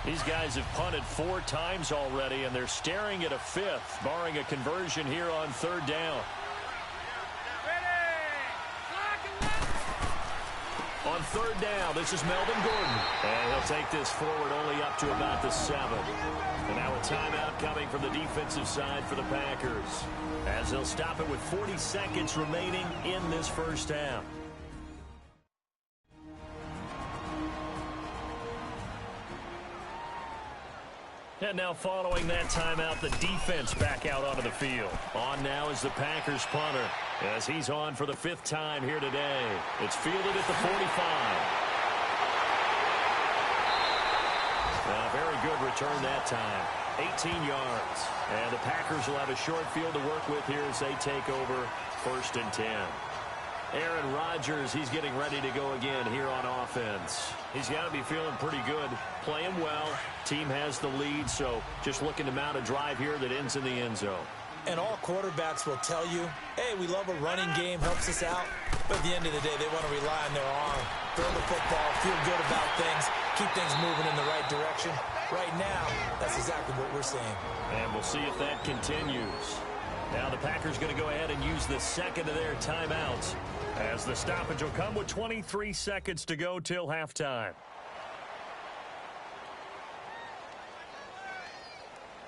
Speaker 2: These guys have punted 4 times already, and they're staring at a 5th, barring a conversion here on 3rd down. On 3rd down, this is Melvin Gordon. And he'll take this forward only up to about the 7. And now a timeout coming from the defensive side for the Packers, as they'll stop it with 40 seconds remaining in this first half. And now following that timeout, the defense back out onto the field. On now is the Packers punter, as he's on for the 5th time here today. It's fielded at the 45. A very good return that time. 18 yards. And the Packers will have a short field to work with here as they take over 1st and 10. Aaron Rodgers, he's getting ready to go again here on offense. He's got to be feeling pretty good, playing well. Team has the lead, so just looking to mount a drive here that ends in the end zone.
Speaker 3: And all quarterbacks will tell you, hey, we love a running game, helps us out. But at the end of the day, they want to rely on their arm. Throw the football, feel good about things, keep things moving in the right direction. Right now, that's exactly what we're seeing.
Speaker 2: And we'll see if that continues. Now the Packers going to go ahead and use the 2nd of their timeouts, as the stoppage will come with 23 seconds to go till halftime.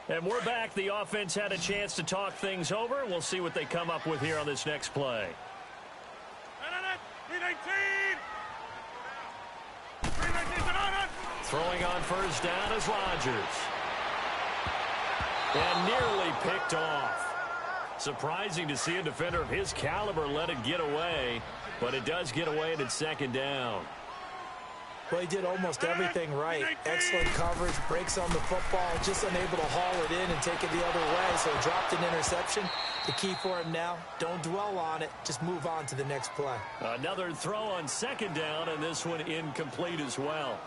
Speaker 2: And we're back. The offense had a chance to talk things over. We'll see what they come up with here on this next play. Throwing on 1st down is Rodgers. And nearly picked off. Surprising to see a defender of his caliber let it get away, but it does get away and it's 2nd down.
Speaker 3: Well, he did almost everything right. Excellent coverage, breaks on the football, just unable to haul it in and take it the other way, so he dropped an interception. The key for him now, don't dwell on it, just move on to the next play.
Speaker 2: Another throw on 2nd down, and this one incomplete as well.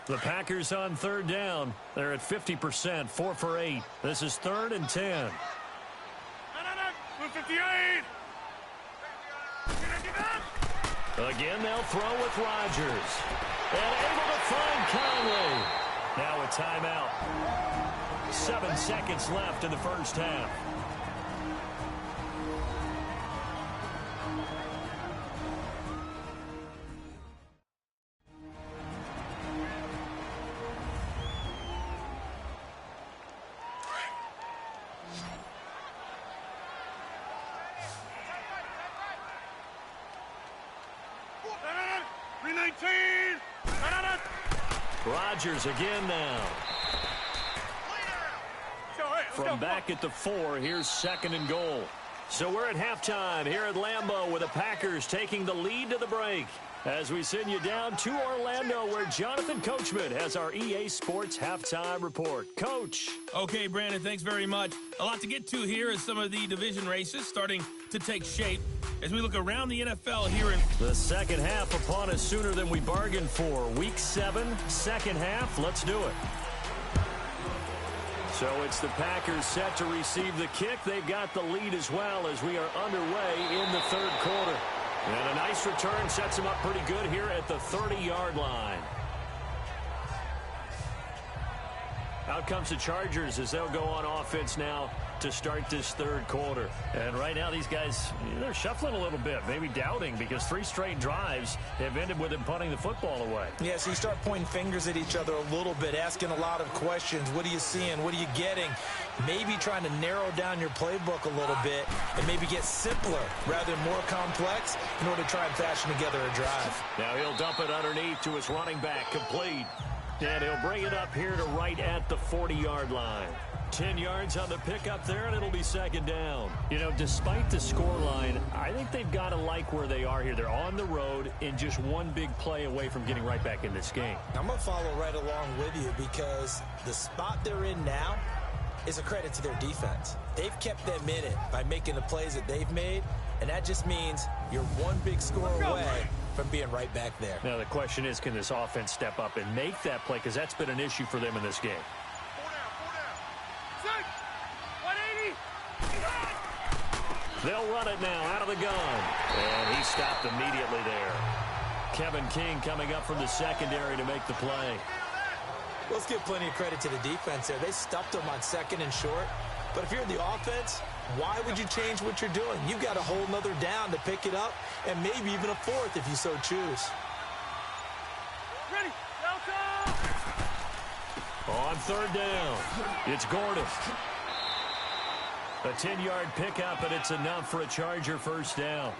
Speaker 2: The Packers on 3rd down. They're at 50%, 4 for 8. This is 3rd and 10.
Speaker 4: 58.
Speaker 2: Again, they'll throw with Rodgers. And able to find Conley. Now a timeout. 7 seconds left in the first half.
Speaker 4: 319.
Speaker 2: Rodgers again now. From back at the 4, here's 2nd and goal. So we're at halftime here at Lambeau with the Packers taking the lead to the break. As we send you down to Orlando where Jonathan Coachman has our EA Sports Halftime Report. Coach.
Speaker 1: Okay, Brandon, thanks very much. A lot to get to here as some of the division races starting to take shape as we look around the NFL here in
Speaker 2: the second half upon us sooner than we bargained for. Week 7, second half. Let's do it. So it's the Packers set to receive the kick. They've got the lead as well as we are underway in the third quarter. And a nice return sets them up pretty good here at the 30-yard line. Out comes the Chargers as they'll go on offense now to start this third quarter. And right now these guys, they're shuffling a little bit, maybe doubting because 3 straight drives have ended with them punting the football away.
Speaker 3: Yeah, so you start pointing fingers at each other a little bit, asking a lot of questions. What are you seeing? What are you getting? Maybe trying to narrow down your playbook a little bit and maybe get simpler rather than more complex in order to try and fashion together a drive.
Speaker 2: Now he'll dump it underneath to his running back, complete. And he'll bring it up here to right at the 40-yard line. 10 yards on the pickup there, and it'll be second down. You know, despite the scoreline, I think they've got to like where they are here. They're on the road and just one big play away from getting right back in this game.
Speaker 3: I'm going to follow right along with you because the spot they're in now is a credit to their defense. They've kept them in it by making the plays that they've made, and that just means you're one big score away from being right back there.
Speaker 2: Now, the question is, can this offense step up and make that play? Because that's been an issue for them in this game.
Speaker 4: 180.
Speaker 2: They'll run it now out of the gun. And he stopped immediately there. Kevin King coming up from the secondary to make the play.
Speaker 3: Let's give plenty of credit to the defense there. They stuffed them on 2nd and short. But if you're the offense, why would you change what you're doing? You've got a whole nother down to pick it up, and maybe even a 4th if you so choose.
Speaker 4: Ready. Delta.
Speaker 2: On third down, it's Gordon. A 10-yard pickup, and it's enough for a Charger first down.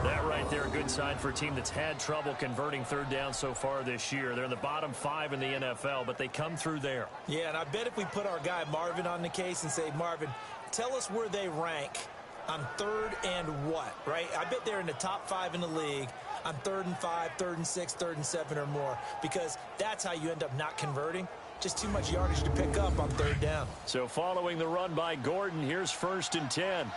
Speaker 2: That right there, a good sign for a team that's had trouble converting third down so far this year. They're in the bottom 5 in the NFL, but they come through there.
Speaker 3: Yeah, and I bet if we put our guy Marvin on the case and say, Marvin, tell us where they rank on 3rd and what, right? I bet they're in the top 5 in the league on 3rd and 5, 3rd and 6, 3rd and 7 or more, because that's how you end up not converting. Just too much yardage to pick up on 3rd down.
Speaker 2: So following the run by Gordon, here's 1st and 10.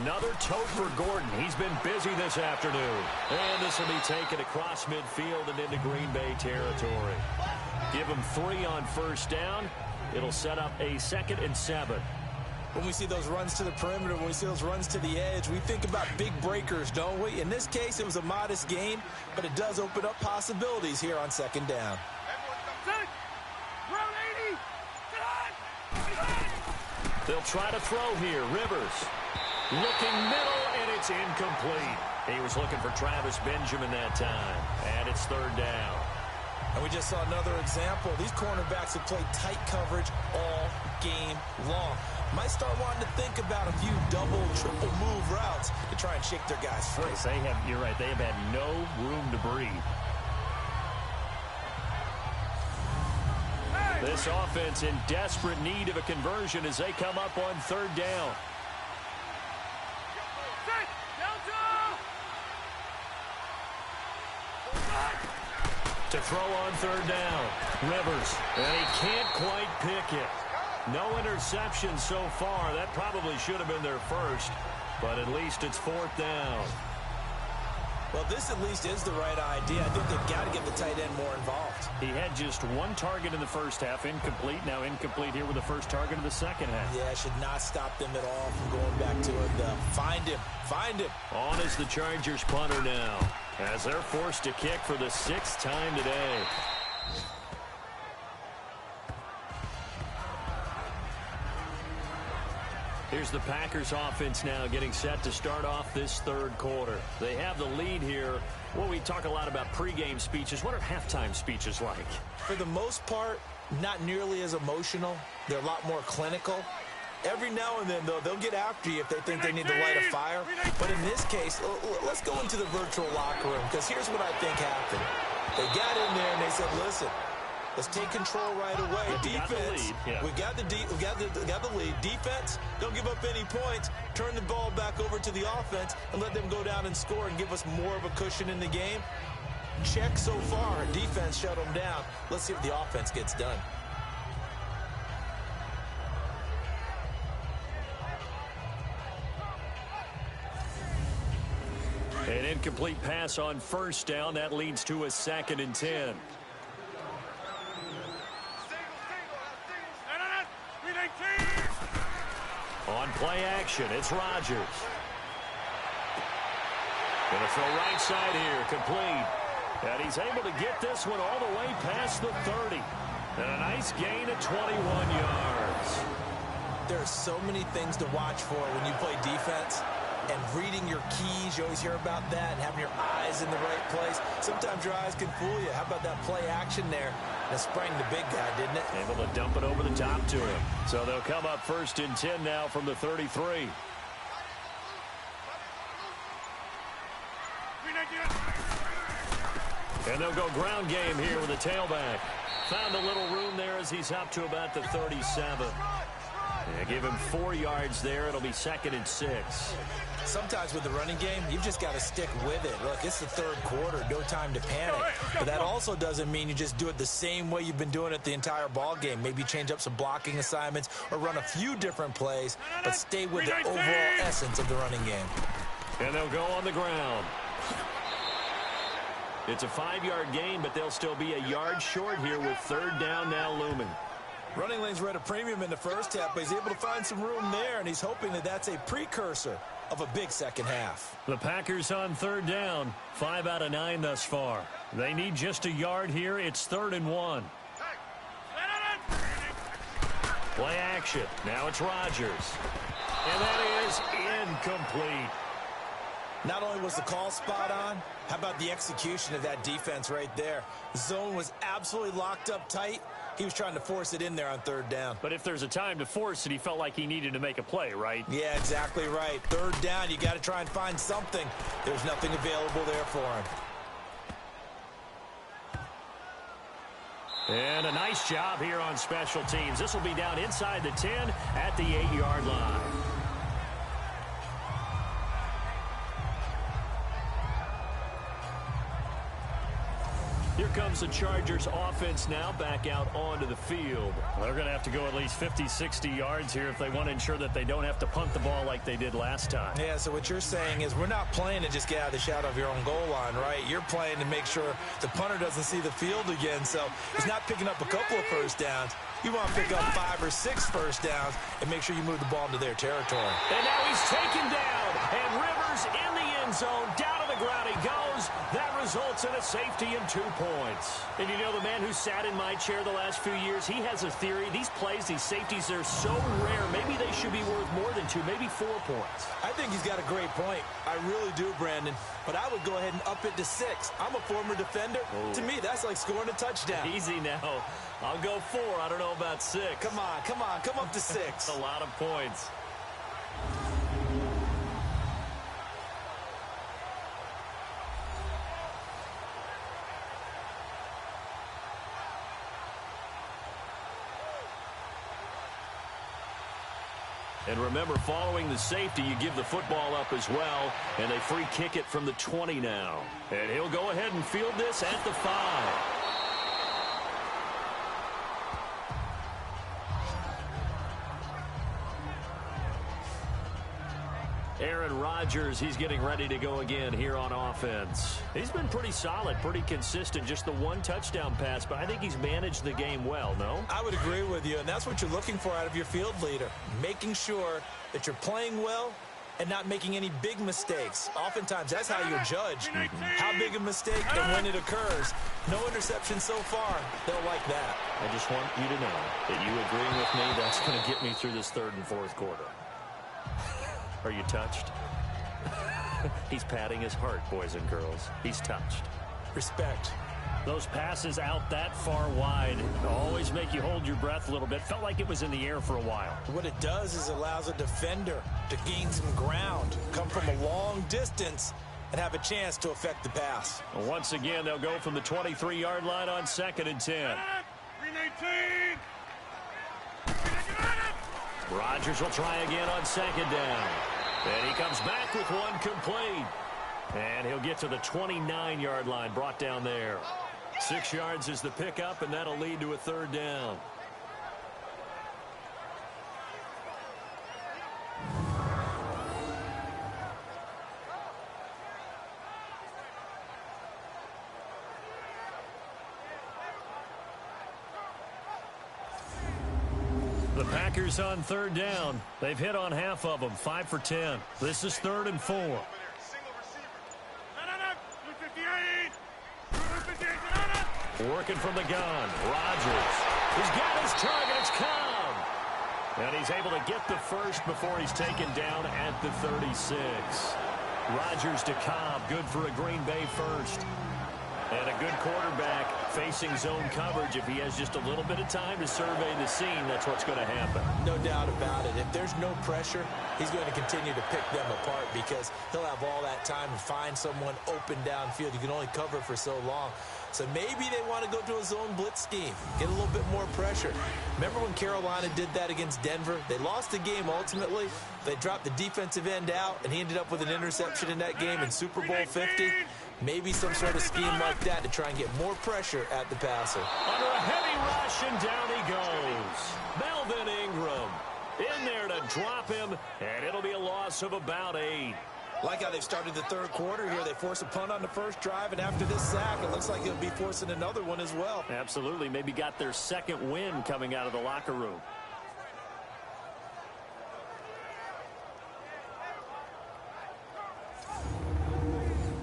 Speaker 2: Another tote for Gordon. He's been busy this afternoon. And this will be taken across midfield and into Green Bay territory. Give him 3 on first down. It'll set up a 2nd and 7.
Speaker 3: When we see those runs to the perimeter, when we see those runs to the edge, we think about big breakers, don't we? In this case, it was a modest gain, but it does open up possibilities here on 2nd down.
Speaker 2: They'll try to throw here. Rivers looking middle, and it's incomplete. He was looking for Travis Benjamin that time, and it's 3rd down.
Speaker 3: And we just saw another example. These cornerbacks have played tight coverage all game long. Might start wanting to think about a few double, triple move routes to try and shake their guys free.
Speaker 2: You're right. They have had no room to breathe. This offense in desperate need of a conversion as they come up on 3rd down. To throw on 3rd down. Rivers. And he can't quite pick it. No interception so far. That probably should have been their first. But at least it's 4th down.
Speaker 3: Well, this at least is the right idea. I think they've got to get the tight end more involved.
Speaker 2: He had just 1 target in the first half, incomplete. Now incomplete here with the first target of the second half.
Speaker 3: Yeah, should not stop them at all from going back to it. Find him. Find him.
Speaker 2: On is the Chargers punter now, as they're forced to kick for the 6th time today. Here's the Packers offense now getting set to start off this third quarter. They have the lead here. Well, we talk a lot about pregame speeches. What are halftime speeches like?
Speaker 3: For the most part, not nearly as emotional. They're a lot more clinical. Every now and then, though, they'll get after you if they think they need to light a fire. But in this case, let's go into the virtual locker room, because here's what I think happened. They got in there and they said, listen, let's take control right away. Defense, we got the lead. Defense, don't give up any points. Turn the ball back over to the offense and let them go down and score and give us more of a cushion in the game. Check so far. Defense shut them down. Let's see if the offense gets done.
Speaker 2: An incomplete pass on first down. That leads to a 2nd and 10. On play action, it's Rodgers. Going to throw right side here, complete. And he's able to get this one all the way past the 30. And a nice gain of 21 yards.
Speaker 3: There are so many things to watch for when you play defense. And reading your keys, you always hear about that, and having your eyes in the right place. Sometimes your eyes can fool you. How about that play action there? That sprang the big guy, didn't it?
Speaker 2: Able to dump it over the top to him. So they'll come up 1st and 10 now from the 33. And they'll go ground game here with a tailback. Found a little room there as he's up to about the 37. Yeah, give him 4 yards there. It'll be 2nd and 6.
Speaker 3: Sometimes with the running game, you've just got to stick with it. Look, it's the 3rd quarter, no time to panic. But that also doesn't mean you just do it the same way you've been doing it the entire ball game. Maybe change up some blocking assignments or run a few different plays, but stay with the overall essence of the running game.
Speaker 2: And they'll go on the ground. It's a 5-yard gain, but they'll still be a yard short here with 3rd down now looming.
Speaker 3: Running lanes were at a premium in the first half, but he's able to find some room there, and he's hoping that that's a precursor of a big second half.
Speaker 2: The Packers on 3rd down, 5 out of 9 thus far. They need just a yard here. It's 3rd and 1. Play action. Now it's Rodgers. And that is incomplete.
Speaker 3: Not only was the call spot on, how about the execution of that defense right there? The zone was absolutely locked up tight. He was trying to force it in there on 3rd down.
Speaker 2: But if there's a time to force it, he felt like he needed to make a play, right?
Speaker 3: Yeah, exactly right. 3rd down, you got to try and find something. There's nothing available there for him.
Speaker 2: And a nice job here on special teams. This will be down inside the 10 at the 8-yard line. Here comes the Chargers offense now back out onto the field. They're going to have to go at least 50, 60 yards here if they want to ensure that they don't have to punt the ball like they did last time.
Speaker 3: Yeah, so what you're saying is we're not playing to just get out of the shadow of your own goal line, right? You're playing to make sure the punter doesn't see the field again. So he's not picking up a couple of first downs. You want to pick up 5 or 6 first downs and make sure you move the ball into their territory.
Speaker 2: And now he's taken down, and Rivers in the end zone. Down to the ground he goes. That results in a safety and 2 points. And you know, the man who sat in my chair the last few years, he has a theory. These plays, these safeties, they're so rare. Maybe they should be worth more than 2, maybe 4 points.
Speaker 3: I think he's got a great point. I really do, Brandon. But I would go ahead and up it to 6. I'm a former defender. Oh. To me, that's like scoring a touchdown.
Speaker 2: Easy now. I'll go 4. I don't know about 6.
Speaker 3: Come on. Come up to 6.
Speaker 2: That's a lot of points. And remember, following the safety, you give the football up as well, and they free kick it from the 20 now. And he'll go ahead and field this at the 5. Aaron Rodgers, he's getting ready to go again here on offense. He's been pretty solid, pretty consistent, just the 1 touchdown pass, but I think he's managed the game well, no?
Speaker 3: I would agree with you, and that's what you're looking for out of your field leader, making sure that you're playing well and not making any big mistakes. Oftentimes, that's how you're judged. How big a mistake and when it occurs. No interception so far. They'll like that.
Speaker 2: I just want you to know that you agreeing with me, that's going to get me through this 3rd and 4th quarter. Are you touched? He's patting his heart, boys and girls. He's touched.
Speaker 3: Respect.
Speaker 2: Those passes out that far wide always
Speaker 5: make you hold your breath a little bit. Felt like it was in the air for a while.
Speaker 3: What it does is allows a defender to gain some ground, come from a long distance, and have a chance to affect the pass.
Speaker 5: Well, once again, they'll go from the 23-yard line on 2nd and 10. Rodgers will try again on 2nd down. And he comes back with one complete. And he'll get to the 29-yard line, brought down there. 6 yards is the pickup, and that'll lead to a 3rd down. The Packers on 3rd down. They've hit on half of them, 5 for 10. This is 3rd and 4. Working from the gun. Rodgers. He's got his target. It's Cobb. And he's able to get the first before he's taken down at the 36. Rodgers to Cobb. Good for a Green Bay first. And a good quarterback facing zone coverage. If he has just a little bit of time to survey the scene, that's what's going to happen.
Speaker 3: No doubt about it. If there's no pressure, he's going to continue to pick them apart because he'll have all that time to find someone open downfield. You can only cover for so long. So maybe they want to go to a zone blitz scheme, get a little bit more pressure. Remember when Carolina did that against Denver? They lost the game ultimately. They dropped the defensive end out, and he ended up with an interception in that game in Super Bowl 50. Maybe some sort of scheme like that to try and get more pressure at the passer.
Speaker 5: Under a heavy rush, and down he goes. Melvin Ingram in there to drop him, and it'll be a loss of about 8.
Speaker 3: Like how they've started the 3rd quarter here. They force a punt on the first drive, and after this sack, it looks like they'll be forcing another one as well.
Speaker 5: Absolutely. Maybe got their 2nd win coming out of the locker room.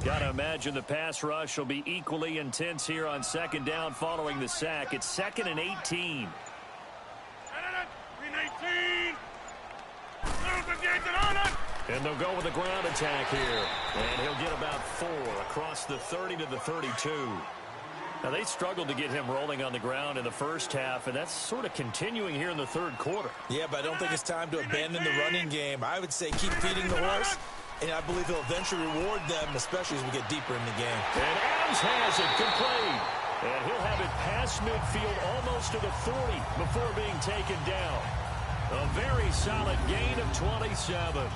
Speaker 5: Got to imagine the pass rush will be equally intense here on 2nd down following the sack. It's 2nd and 18. And they'll go with a ground attack here. And he'll get about 4 across the 30 to the 32. Now, they struggled to get him rolling on the ground in the first half, and that's sort of continuing here in the 3rd quarter.
Speaker 3: Yeah, but I don't think it's time to abandon the running game. I would say keep feeding the horse, and I believe he'll eventually reward them, especially as we get deeper in the game.
Speaker 5: And Adams has it complete. And he'll have it past midfield almost to the 40 before being taken down. A very solid gain of 27.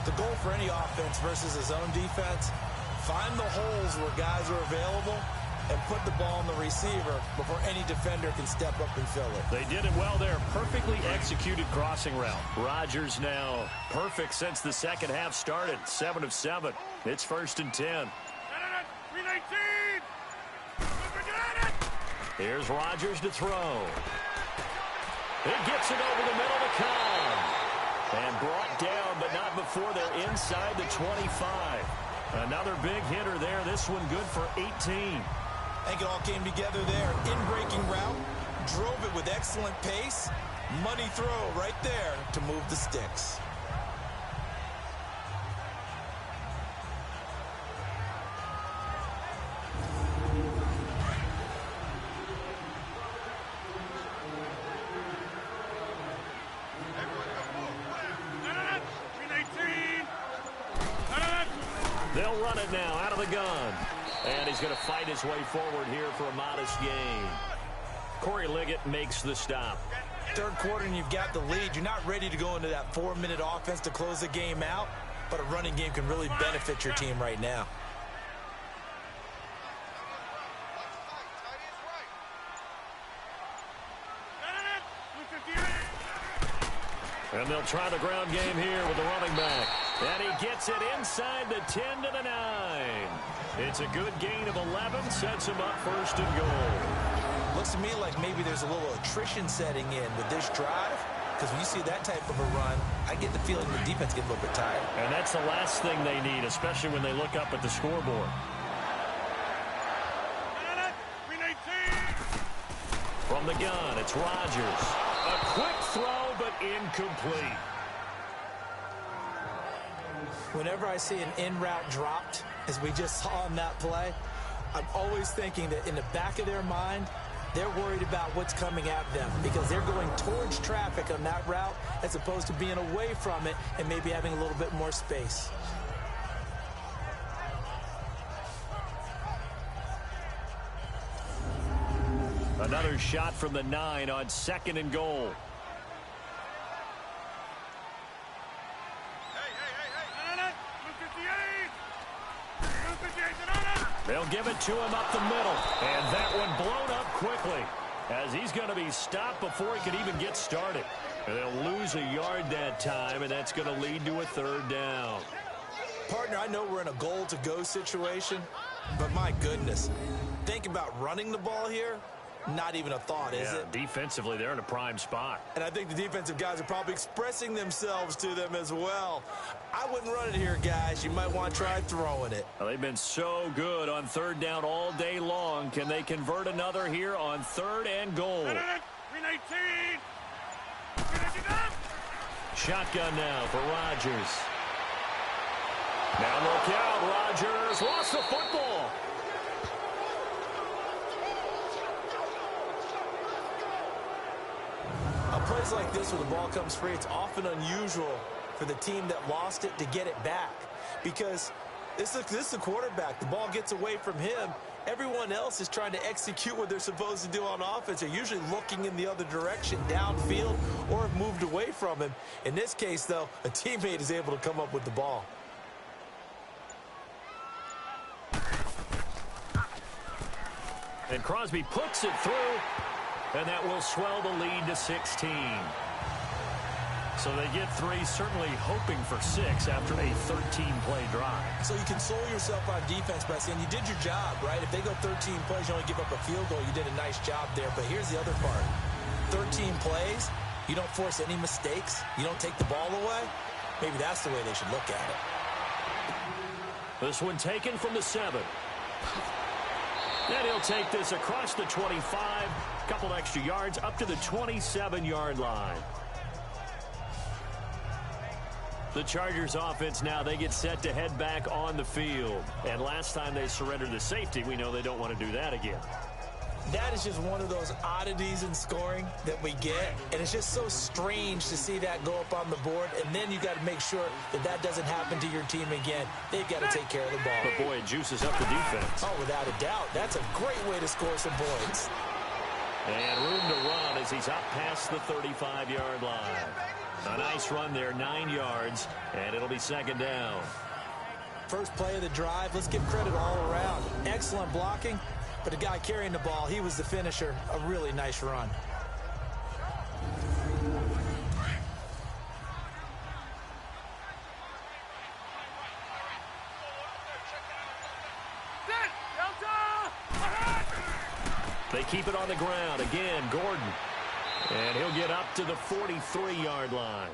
Speaker 3: The goal for any offense versus his own defense, find the holes where guys are available and put the ball on the receiver before any defender can step up and fill it.
Speaker 5: They did it well there. Perfectly executed crossing route. Rodgers now perfect since the 2nd half started. 7 of 7. It's 1st and 10. Here's Rodgers to throw. He gets it over the middle to Cobb. And brought down, but not before they're inside the 25. Another big hitter there. This one good for 18.
Speaker 3: I think it all came together there. In-breaking route, drove it with excellent pace. Money throw right there to move the sticks.
Speaker 5: They'll run it now out of the gun. And he's going to fight his way forward here for a modest gain. Corey Liggett makes the stop.
Speaker 3: 3rd quarter and you've got the lead. You're not ready to go into that 4-minute offense to close the game out, but a running game can really benefit your team right now.
Speaker 5: And they'll try the ground game here with the running back. And he gets it inside the 10 to the 9. It's a good gain of 11, sets him up 1st and goal.
Speaker 3: Looks to me like maybe there's a little attrition setting in with this drive, because when you see that type of a run, I get the feeling the defense gets a little bit tired.
Speaker 5: And that's the last thing they need, especially when they look up at the scoreboard. From the gun, it's Rodgers. A quick throw, but incomplete.
Speaker 3: Whenever I see an in-route dropped, as we just saw in that play, I'm always thinking that in the back of their mind, They're worried about what's coming at them because they're going towards traffic on that route as opposed to being away from it and maybe having a little bit more space.
Speaker 2: Another shot from the 9 on 2nd and goal. They'll give it to him up the middle. And that one blown up quickly as he's going to be stopped before he can even get started. And they'll lose a yard that time, and that's going to lead to a 3rd down.
Speaker 3: Partner, I know we're in a goal-to-go situation, but my goodness, think about running the ball here. Not even a thought, is it?
Speaker 2: Defensively, they're in a prime spot.
Speaker 3: And I think the defensive guys are probably expressing themselves to them as well. I wouldn't run it here, guys. You might want to try throwing it.
Speaker 2: Well, they've been so good on 3rd down all day long. Can they convert another here on 3rd and goal?
Speaker 4: 319.
Speaker 2: Shotgun now for Rodgers. Now look out, Rodgers lost the football.
Speaker 3: Plays like this where the ball comes free, it's often unusual for the team that lost it to get it back because this is the quarterback. The ball gets away from him. Everyone else is trying to execute what they're supposed to do on offense. They're usually looking in the other direction, downfield, or have moved away from him. In this case, though, a teammate is able to come up with the ball.
Speaker 2: And Crosby puts it through. And that will swell the lead to 16. So they get 3, certainly hoping for 6 after a 13-play drive.
Speaker 3: So you console yourself on defense by saying you did your job, right? If they go 13 plays, you only give up a field goal, you did a nice job there. But here's the other part. 13 plays, you don't force any mistakes, you don't take the ball away. Maybe that's the way they should look at it.
Speaker 2: This one taken from the 7. And he'll take this across the 25, couple extra yards up to the 27-yard line. The Chargers offense now, they get set to head back on the field. And last time they surrendered the safety, we know they don't want to do that again.
Speaker 3: That is just one of those oddities in scoring that we get. And it's just so strange to see that go up on the board. And then you got to make sure that that doesn't happen to your team again. They've got to take care of the ball.
Speaker 2: But, boy, it juices up the defense.
Speaker 3: Oh, without a doubt. That's a great way to score some points.
Speaker 2: And room to run as he's up past the 35-yard line. A nice run there, 9 yards, and it'll be 2nd down.
Speaker 3: First play of the drive. Let's give credit all around. Excellent blocking. But the guy carrying the ball, he was the finisher. A really nice run.
Speaker 2: They keep it on the ground. Again, Gordon. And he'll get up to the 43-yard line.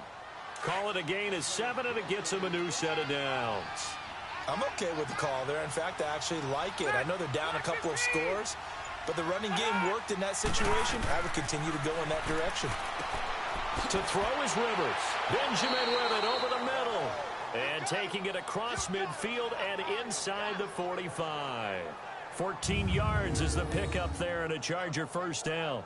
Speaker 2: Call it a gain of 7, and it gets him a new set of downs.
Speaker 3: I'm okay with the call there. In fact, I actually like it. I know they're down a couple of scores, but the running game worked in that situation. I would continue to go in that direction.
Speaker 2: To throw is Rivers. Benjamin with it over the middle. And taking it across midfield and inside the 45. 14 yards is the pickup there and a Charger 1st down.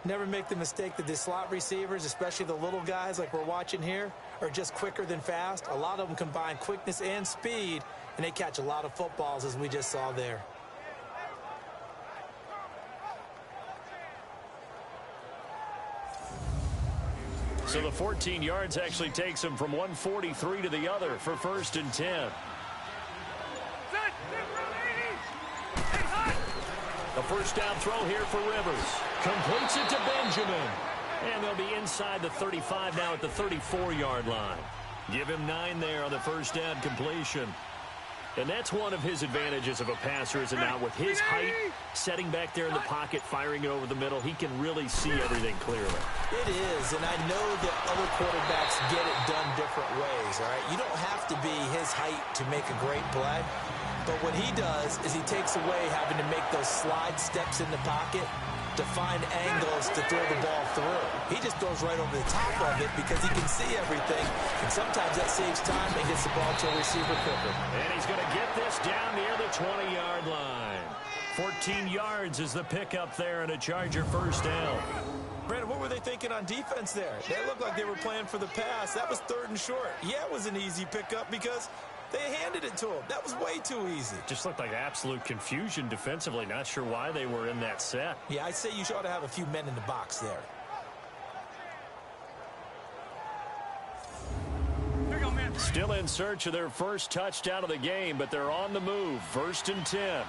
Speaker 3: Never make the mistake that the slot receivers, especially the little guys like we're watching here, are just quicker than fast. A lot of them combine quickness and speed, and they catch a lot of footballs, as we just saw there.
Speaker 2: So the 14 yards actually takes him from 143 to the other for 1st and 10. The first down throw here for Rivers. Completes it to Benjamin. And they'll be inside the 35 now at the 34-yard line. Give him 9 there on the first down completion. And that's one of his advantages of a passer, is now with his height, setting back there in the pocket, firing it over the middle, he can really see everything clearly.
Speaker 3: It is, and I know that other quarterbacks get it done different ways, all right? You don't have to be his height to make a great play. But what he does is he takes away having to make those slide steps in the pocket to find angles to throw the ball through. He just throws right over the top of it because he can see everything, and sometimes that saves time and gets the ball to a receiver quicker.
Speaker 2: And he's going to get this down near the 20-yard line. 14 yards is the pickup there and a Charger first down.
Speaker 3: Brandon, what were they thinking on defense there? They looked like they were playing for the pass. That was 3rd and short. Yeah, it was an easy pickup because they handed it to him. That was way too easy.
Speaker 2: Just looked like absolute confusion defensively. Not sure why they were in that set.
Speaker 3: Yeah, I'd say you ought to have a few men in the box there.
Speaker 2: Still in search of their first touchdown of the game, but they're on the move. 1st and 10.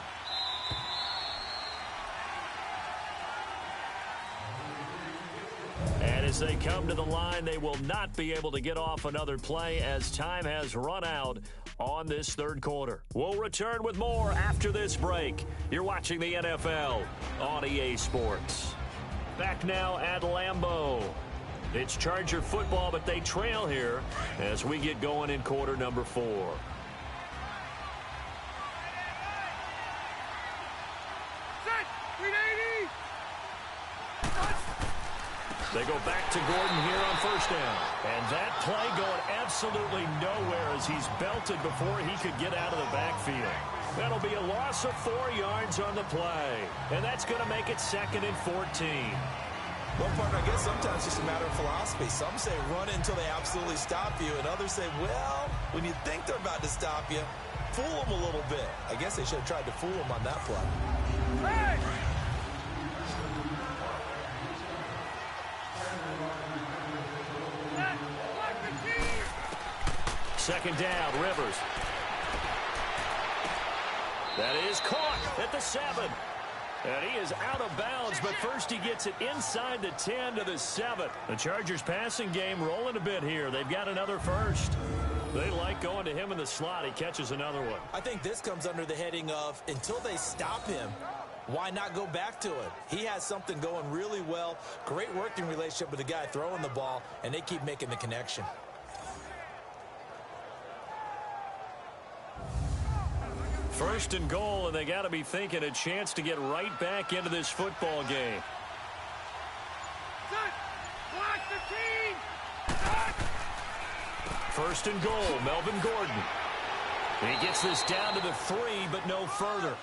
Speaker 2: And as they come to the line, they will not be able to get off another play as time has run out on this 3rd quarter. We'll return with more after this break. You're watching the NFL on EA Sports. Back now at Lambeau. It's Charger football, but they trail here as we get going in quarter number 4. They go back to Gordon here on 1st down. And that play going absolutely nowhere as he's belted before he could get out of the backfield. That'll be a loss of 4 yards on the play. And that's going to make it 2nd and 14.
Speaker 3: Well, partner, I guess sometimes it's just a matter of philosophy. Some say run it until they absolutely stop you, and others say, well, when you think they're about to stop you, fool them a little bit. I guess they should have tried to fool them on that play. Hey!
Speaker 2: 2nd down, Rivers. That is caught at the 7. And he is out of bounds, but first he gets it inside the 10 to the 7. The Chargers passing game rolling a bit here. They've got another first. They like going to him in the slot. He catches another one.
Speaker 3: I think this comes under the heading of until they stop him, why not go back to it? He has something going really well. Great working relationship with the guy throwing the ball, and they keep making the connection.
Speaker 2: First and goal, and they got to be thinking a chance to get right back into this football game. First and goal, Melvin Gordon. He gets this down to the 3, but no further.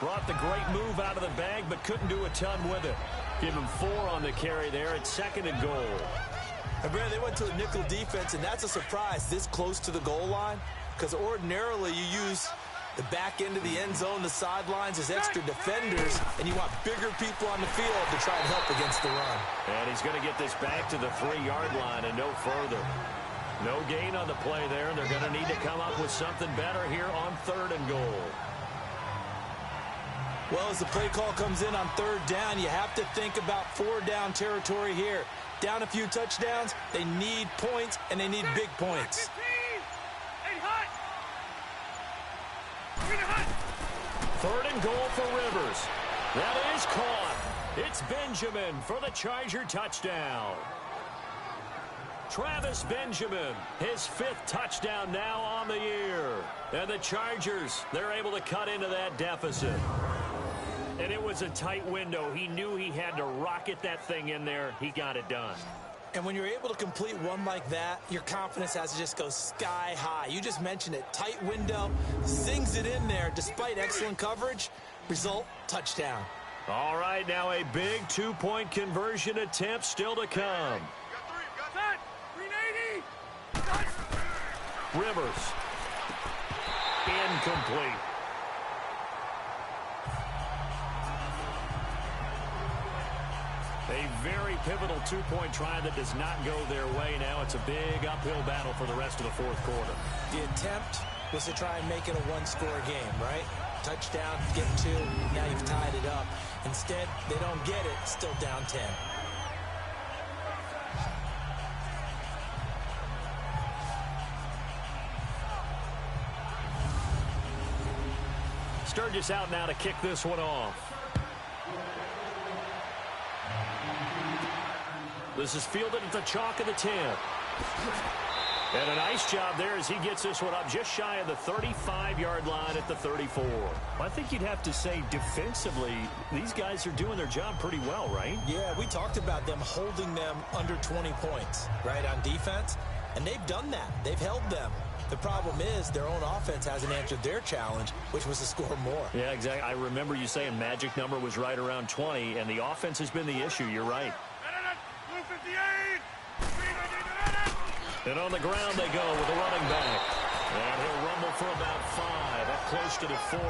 Speaker 2: Brought the great move out of the bag, but couldn't do a ton with it. Give him 4 on the carry there at 2nd and goal.
Speaker 3: And Brad, they went to a nickel defense, and that's a surprise this close to the goal line, because ordinarily you use the back end of the end zone, the sidelines as extra defenders, and you want bigger people on the field to try and help against the run.
Speaker 2: And he's going to get this back to the 3-yard line and no further. No gain on the play there, and they're going to need to come up with something better here on 3rd and goal.
Speaker 3: Well, as the play call comes in on 3rd down, you have to think about 4-down territory here. Down a few touchdowns, they need points, and they need big points.
Speaker 2: 3rd and goal for Rivers. That is caught. It's Benjamin for the Charger touchdown. Travis Benjamin, his 5th touchdown now on the year. And the Chargers, they're able to cut into that deficit. And it was a tight window. He knew he had to rocket that thing in there. He got it done.
Speaker 3: And when you're able to complete one like that, your confidence has to just go sky high. You just mentioned it. Tight window, zings it in there despite excellent coverage. Result, touchdown.
Speaker 2: All right, now a big 2-point conversion attempt still to come. Rivers. Incomplete. A very pivotal 2-point try that does not go their way. Now it's a big uphill battle for the rest of the 4th quarter.
Speaker 3: The attempt was to try and make it a 1-score game, right? Touchdown, get 2, now you've tied it up. Instead, they don't get it, still down 10.
Speaker 2: Sturgis out now to kick this one off. This is fielded at the chalk of the 10. And a nice job there as he gets this one up just shy of the 35-yard line at the 34. I think you'd have to say defensively, these guys are doing their job pretty well, right?
Speaker 3: Yeah, we talked about them holding them under 20 points, right, on defense. And they've done that. They've held them The problem is their own offense hasn't answered their challenge, which was to score more.
Speaker 2: Yeah, exactly. I remember you saying magic number was right around 20, and the offense has been the issue. You're right. And on the ground they go with a running back. And he'll rumble for about 5, up close to the 40.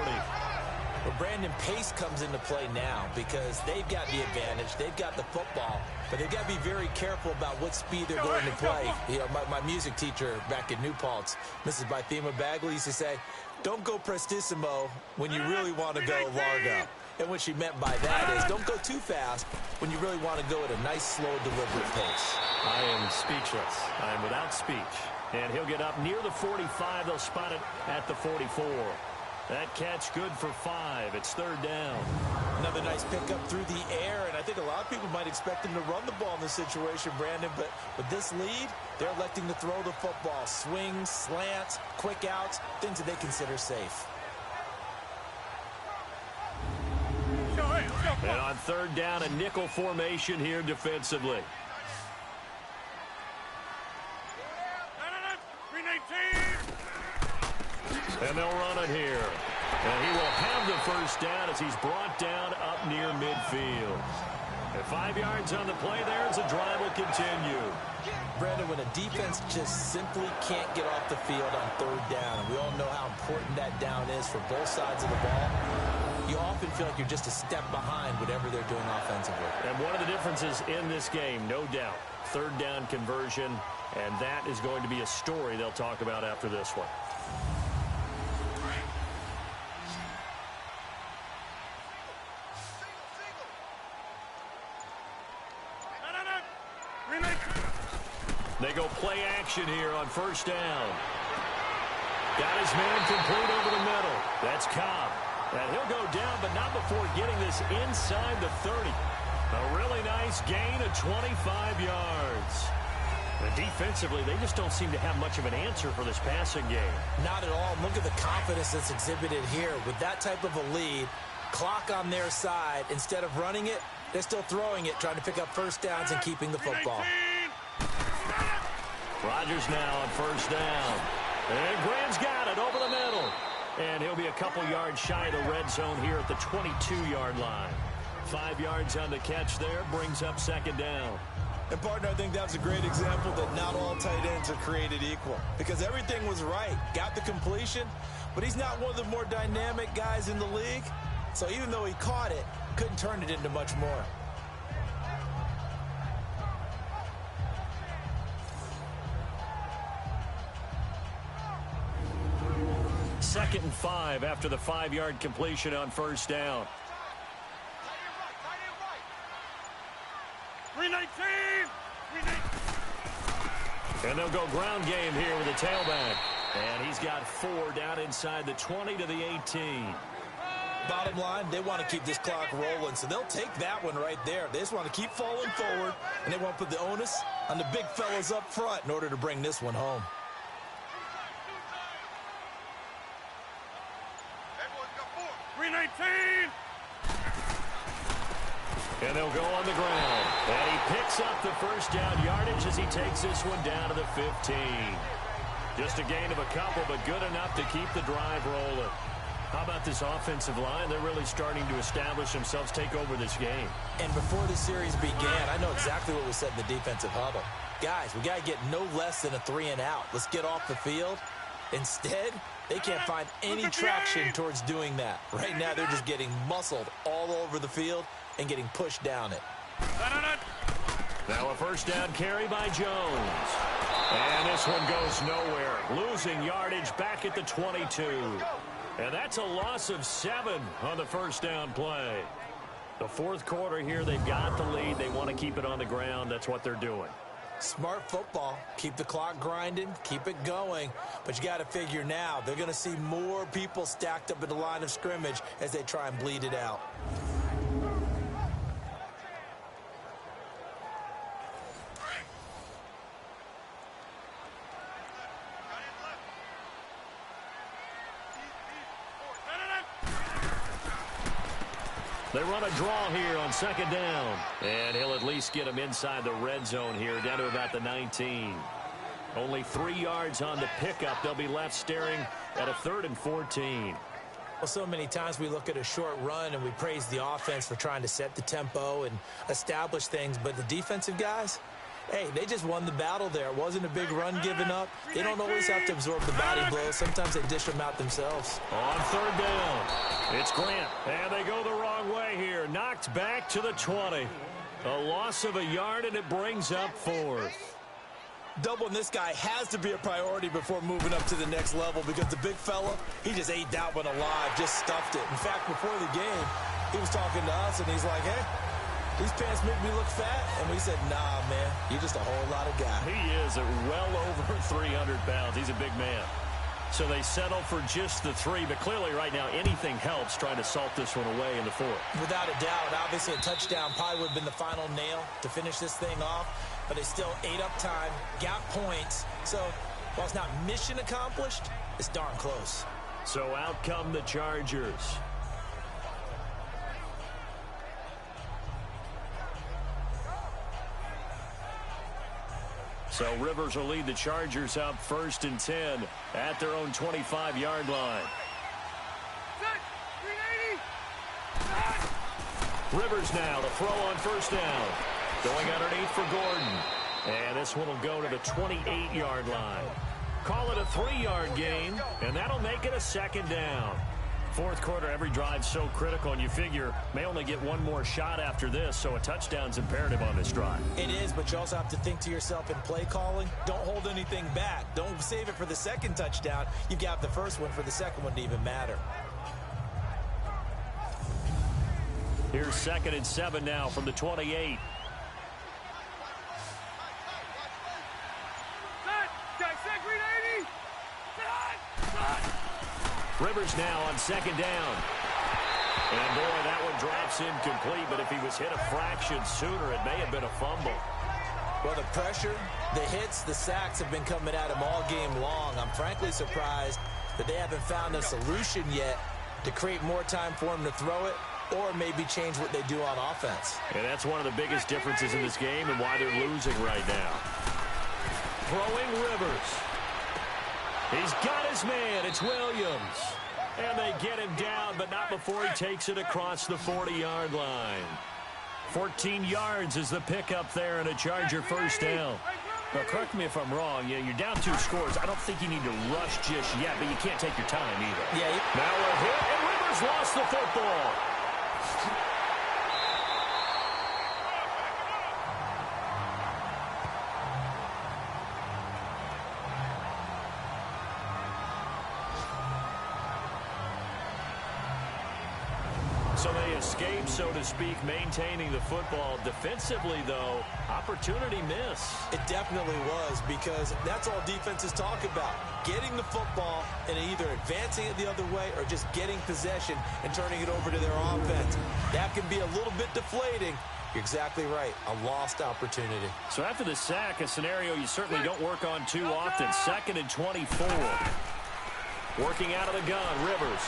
Speaker 3: Well, Brandon, pace comes into play now because they've got the advantage. They've got the football, but they've got to be very careful about what speed they're going to play. You know, my music teacher back at New Paltz, Mrs. Bythema Bagley, used to say, don't go prestissimo when you really want to go largo. And what she meant by that is don't go too fast when you really want to go at a nice, slow, deliberate pace.
Speaker 2: I am speechless. I am without speech. And he'll get up near the 45. They'll spot it at the 44. That catch good for 5. It's 3rd down.
Speaker 3: Another nice pickup through the air, and I think a lot of people might expect him to run the ball in this situation, Brandon, but with this lead, they're electing to throw the football. Swings, slants, quick outs, things that they consider safe.
Speaker 2: And on 3rd down, a nickel formation here defensively. And they'll run it here. And he will have the 1st down as he's brought down up near midfield. And 5 yards on the play there as the drive will continue.
Speaker 3: Brandon, when a defense just simply can't get off the field on 3rd down, and we all know how important that down is for both sides of the ball, you often feel like you're just a step behind whatever they're doing offensively.
Speaker 2: And one of the differences in this game, no doubt, 3rd down conversion, and that is going to be a story they'll talk about after this one. They go play action here on 1st down. Got his man complete over the middle. That's Cobb. And he'll go down, but not before getting this inside the 30. A really nice gain of 25 yards. And defensively, they just don't seem to have much of an answer for this passing game.
Speaker 3: Not at all. Look at the confidence that's exhibited here. With that type of a lead, clock on their side, instead of running it, they're still throwing it, trying to pick up 1st downs and keeping the football.
Speaker 2: Rodgers now on 1st down. And Graham's got it over the middle. And he'll be a couple yards shy of the red zone here at the 22-yard line. 5 yards on the catch there, brings up 2nd down.
Speaker 3: And, partner, I think that's a great example that not all tight ends are created equal. Because everything was right. Got the completion, but he's not one of the more dynamic guys in the league. So even though he caught it, couldn't turn it into much more.
Speaker 2: Second and 5 after the 5-yard completion on 1st down.
Speaker 4: 319!
Speaker 2: And they'll go ground game here with a tailback. And he's got 4 down inside the 20 to the 18.
Speaker 3: Bottom line, they want to keep this clock rolling, so they'll take that one right there. They just want to keep falling forward, and they want to put the onus on the big fellas up front in order to bring this one home.
Speaker 2: And they'll go on the ground. And he picks up the 1st down yardage as he takes this one down to the 15. Just a gain of a couple, but good enough to keep the drive rolling. How about this offensive line? They're really starting to establish themselves, take over this game.
Speaker 3: And before the series began, I know exactly what was said in the defensive huddle. Guys, we got to get no less than a 3-and-out. Let's get off the field. Instead, they can't find any traction towards doing that. Right now, they're just getting muscled all over the field and getting pushed down it.
Speaker 2: Now a 1st down carry by Jones. And this one goes nowhere. Losing yardage back at the 22. And that's a loss of 7 on the 1st down play. The 4th quarter here, they've got the lead. They want to keep it on the ground. That's what they're doing.
Speaker 3: Smart football. Keep the clock grinding. Keep it going. But you got to figure now, they're going to see more people stacked up in the line of scrimmage as they try and bleed it out.
Speaker 2: They run a draw here on 2nd down. And he'll at least get him inside the red zone here, down to about the 19. Only 3 yards on the pickup. They'll be left staring at a 3rd and 14.
Speaker 3: Well, so many times we look at a short run and we praise the offense for trying to set the tempo and establish things, but the defensive guys, hey, they just won the battle there. It wasn't a big run given up. They don't always have to absorb the body blows. Sometimes they dish them out themselves.
Speaker 2: On 3rd down, it's Grant. And they go the wrong way here. Knocked back to the 20. A loss of a yard, and it brings up 4th.
Speaker 3: Doubling this guy has to be a priority before moving up to the next level because the big fella, he just ate that one alive, just stuffed it. In fact, before the game, he was talking to us, and he's like, hey, these pants make me look fat. And we said, nah, man, you're just a whole lot of guy.
Speaker 2: He is at well over 300 pounds. He's a big man. So they settle for just the 3, but clearly right now anything helps trying to salt this one away in the 4th.
Speaker 3: Without a doubt, obviously a touchdown probably would have been the final nail to finish this thing off, but they still ate up time, got points. So while it's not mission accomplished, it's darn close.
Speaker 2: So out come the Chargers. So Rivers will lead the Chargers up 1st and 10 at their own 25-yard line. Rivers now to throw on 1st down. Going underneath for Gordon. And this one will go to the 28-yard line. Call it a 3-yard gain, and that'll make it a 2nd down. 4th quarter, every drive so critical, and you figure may only get one more shot after this, so a touchdown's imperative on this drive.
Speaker 3: It is, but you also have to think to yourself in play calling, don't hold anything back. Don't save it for the 2nd touchdown. You've got the 1st one for the 2nd one to even matter.
Speaker 2: Here's 2nd and 7 now from the 28. Rivers now on 2nd down. And boy, that one drops incomplete, but if he was hit a fraction sooner, it may have been a fumble.
Speaker 3: Well, the pressure, the hits, the sacks have been coming at him all game long. I'm frankly surprised that they haven't found a solution yet to create more time for him to throw it or maybe change what they do on offense.
Speaker 2: And that's one of the biggest differences in this game and why they're losing right now. Throwing Rivers. He's got his man. It's Williams. And they get him down, but not before he takes it across the 40-yard line. 14 yards is the pickup there and a Charger 1st down. Now, correct me if I'm wrong. Yeah, you're down 2 scores. I don't think you need to rush just yet, but you can't take your time either.
Speaker 3: Yeah.
Speaker 2: Now a hit, and Rivers lost the football. So they escape, so to speak, maintaining the football. Defensively, though, opportunity miss.
Speaker 3: It definitely was, because that's all defenses talk about. Getting the football and either advancing it the other way or just getting possession and turning it over to their offense. That can be a little bit deflating. You're exactly right. A lost opportunity.
Speaker 2: So after the sack, a scenario you certainly don't work on too often. 2nd and 24. Working out of the gun, Rivers.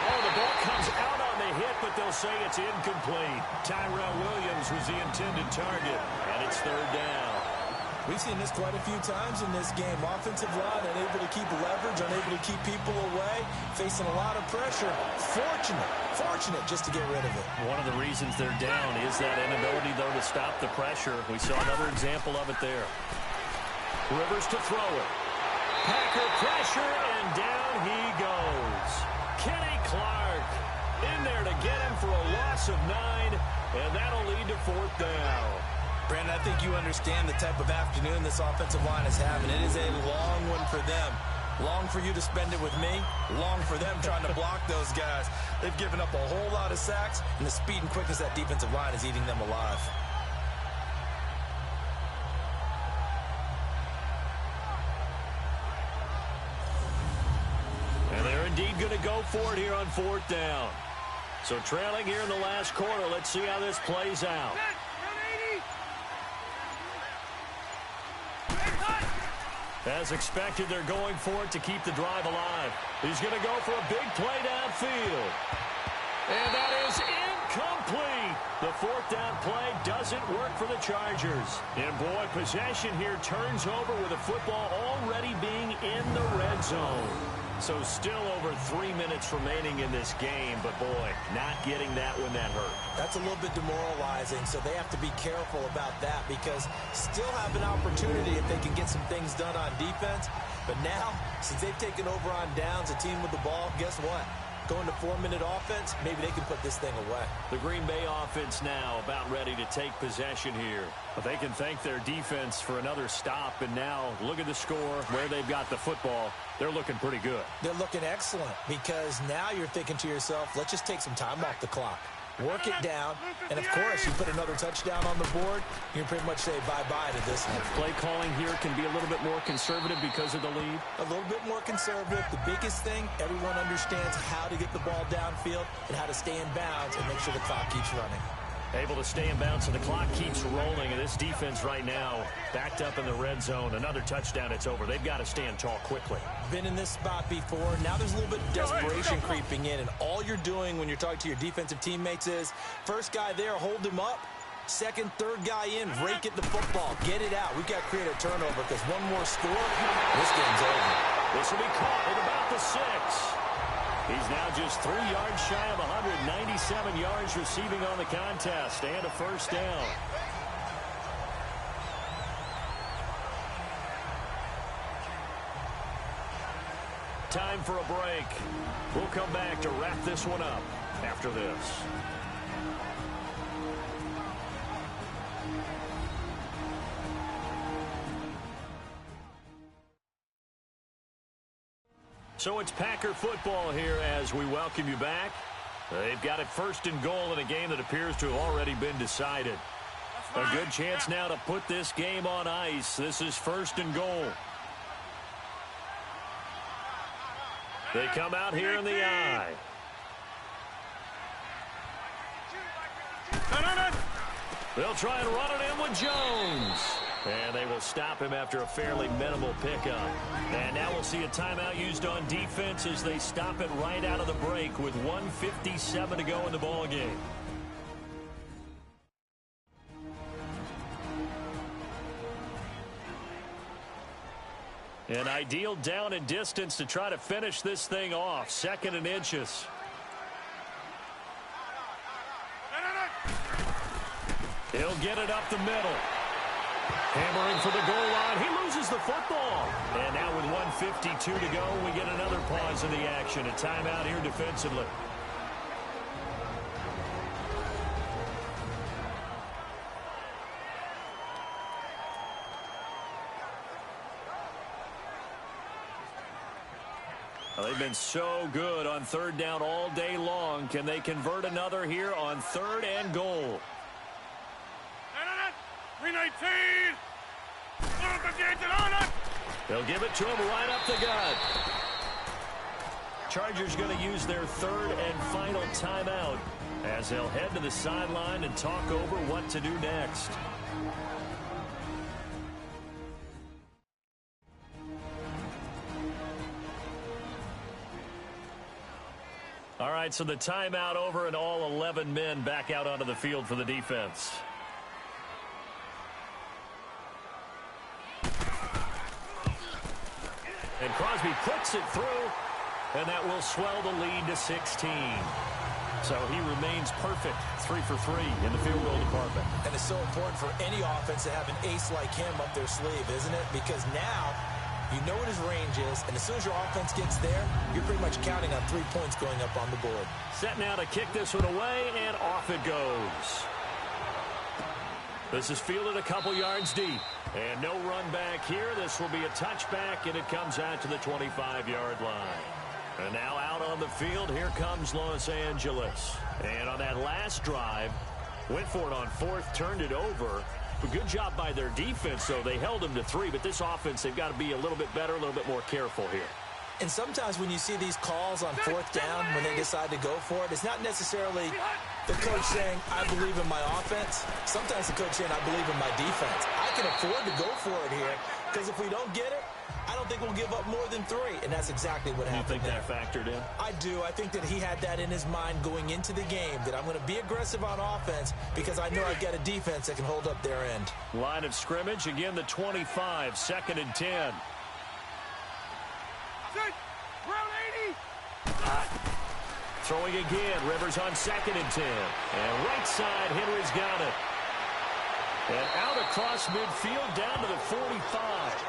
Speaker 2: Oh, the ball comes out on the hit, but they'll say it's incomplete. Tyrell Williams was the intended target, and it's 3rd down.
Speaker 3: We've seen this quite a few times in this game. Offensive line unable to keep leverage, unable to keep people away, facing a lot of pressure. Fortunate just to get rid of it.
Speaker 2: One of the reasons they're down is that inability, though, to stop the pressure. We saw another example of it there. Rivers to throw it. Packer pressure, and down he goes. Kenny Clark in there to get him for a loss of 9, and that'll lead to 4th down.
Speaker 3: Brandon, I think you understand the type of afternoon this offensive line is having. It is a long one for them. Long for you to spend it with me. Long for them trying to block those guys. They've given up a whole lot of sacks, and the speed and quickness of that defensive line is eating them alive.
Speaker 2: And they're indeed going to go for it here on 4th down. So trailing here in the last quarter. Let's see how this plays out. As expected, they're going for it to keep the drive alive. He's going to go for a big play downfield. And that is incomplete. The 4th down play doesn't work for the Chargers. And boy, possession here turns over with the football already being in the red zone. So still over 3 minutes remaining in this game, but boy, not getting that when that hurt.
Speaker 3: That's a little bit demoralizing, so they have to be careful about that because still have an opportunity if they can get some things done on defense. But now, since they've taken over on downs, a team with the ball, guess what? Going to 4-minute offense, maybe they can put this thing away.
Speaker 2: The Green Bay offense now about ready to take possession here. But they can thank their defense for another stop. And now look at the score, where they've got the football. They're looking pretty good.
Speaker 3: They're looking excellent because now you're thinking to yourself, let's just take some time off the clock. Work it down, and of course, you put another touchdown on the board, you can pretty much say bye-bye to this one.
Speaker 2: Play calling here can be a little bit more conservative because of the lead.
Speaker 3: A little bit more conservative. The biggest thing, everyone understands how to get the ball downfield and how to stay in bounds and make sure the clock keeps running.
Speaker 2: Able to stay in bounds, and the clock keeps rolling. And this defense right now, backed up in the red zone. Another touchdown, it's over. They've got to stand tall quickly.
Speaker 3: Been in this spot before. Now there's a little bit of desperation creeping in. And all you're doing when you're talking to your defensive teammates is, first guy there, hold him up. Second, third guy in, rake at the football. Get it out. We've got to create a turnover because one more score, this game's over.
Speaker 2: This will be caught at about the 6. He's now just 3 yards shy of 197 yards receiving on the contest and a first down. Time for a break. We'll come back to wrap this one up after this. So it's Packer football here as we welcome you back. They've got it 1st and goal in a game that appears to have already been decided. A good chance now to put this game on ice. This is 1st and goal. They come out here in the eye. They'll try and run it in with Jones. And they will stop him after a fairly minimal pickup. And now we'll see a timeout used on defense as they stop it right out of the break with 1:57 to go in the ball game. An ideal down and distance to try to finish this thing off. 2nd and inches. He'll get it up the middle. Hammering for the goal line. He loses the football. And now with 1:52 to go, we get another pause in the action. A timeout here defensively. Well, they've been so good on 3rd down all day long. Can they convert another here on 3rd and goal?
Speaker 4: 319.
Speaker 2: They'll give it to him right up the gut. Chargers going to use their 3rd and final timeout as they'll head to the sideline and talk over what to do next. All right, so the timeout over and all 11 men back out onto the field for the defense. And Crosby puts it through, and that will swell the lead to 16. So he remains perfect, 3 for 3 in the field goal department.
Speaker 3: And it's so important for any offense to have an ace like him up their sleeve, isn't it? Because now you know what his range is, and as soon as your offense gets there, you're pretty much counting on 3 points going up on the board.
Speaker 2: Set now to kick this one away, and off it goes. This is fielded a couple yards deep. And no run back here. This will be a touchback, and it comes out to the 25-yard line. And now out on the field, here comes Los Angeles. And on that last drive, went for it on 4th, turned it over. A good job by their defense, though. They held them to 3, but this offense, they've got to be a little bit better, a little bit more careful here.
Speaker 3: And sometimes when you see these calls on 4th down, when they decide to go for it, it's not necessarily the coach saying, I believe in my offense. Sometimes the coach saying, I believe in my defense. I can afford to go for it here because if we don't get it, I don't think we'll give up more than 3, and that's exactly what happened.
Speaker 2: You think that factored in?
Speaker 3: I do. I think that he had that in his mind going into the game, that I'm going to be aggressive on offense because I know I've got a defense that can hold up their end.
Speaker 2: Line of scrimmage, again the 25, 2nd and 10. Throwing again, Rivers on 2nd and 10. And right side, Henry's got it. And out across midfield down to the 45.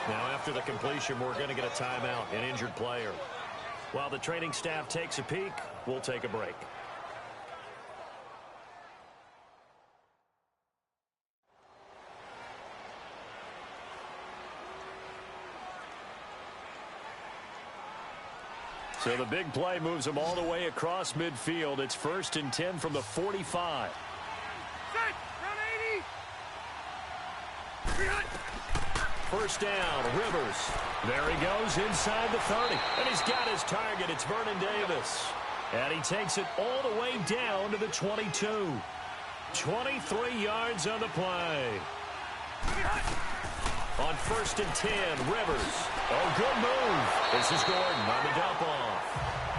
Speaker 2: Now after the completion, we're going to get a timeout, an injured player. While the training staff takes a peek, we'll take a break. So the big play moves them all the way across midfield. It's 1st and 10 from the 45. First down, Rivers. There he goes inside the 30. And he's got his target. It's Vernon Davis. And he takes it all the way down to the 22. 23 yards on the play. On 1st and 10, Rivers. Oh, good move. This is Gordon on the dump off.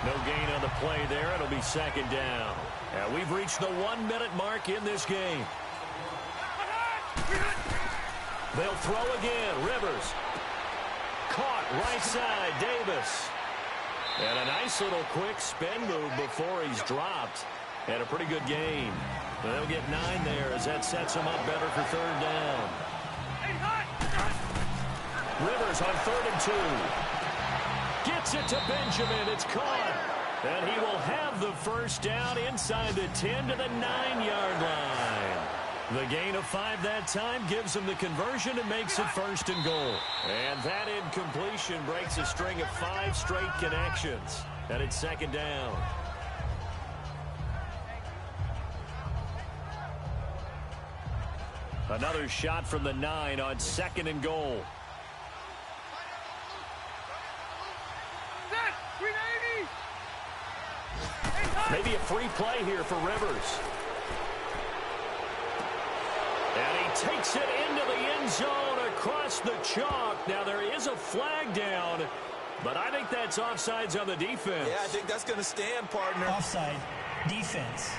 Speaker 2: No gain on the play there. It'll be 2nd down. And we've reached the 1-minute mark in this game. They'll throw again. Rivers. Caught right side. Davis. And a nice little quick spin move before he's dropped. And a pretty good gain. They'll get 9 there as that sets them up better for 3rd down. Rivers on 3rd and 2. Gets it to Benjamin. It's caught. And he will have the first down inside the 10 to the 9-yard line. The gain of 5 that time gives him the conversion and makes it 1st and goal. And that incompletion breaks a string of 5 straight connections. And it's 2nd down. Another shot from the 9 on 2nd and goal. Maybe a free play here for Rivers. And he takes it into the end zone across the chalk. Now there is a flag down, but I think that's offsides on the defense.
Speaker 3: Yeah, I think that's going to stand, partner.
Speaker 7: Offside. Defense.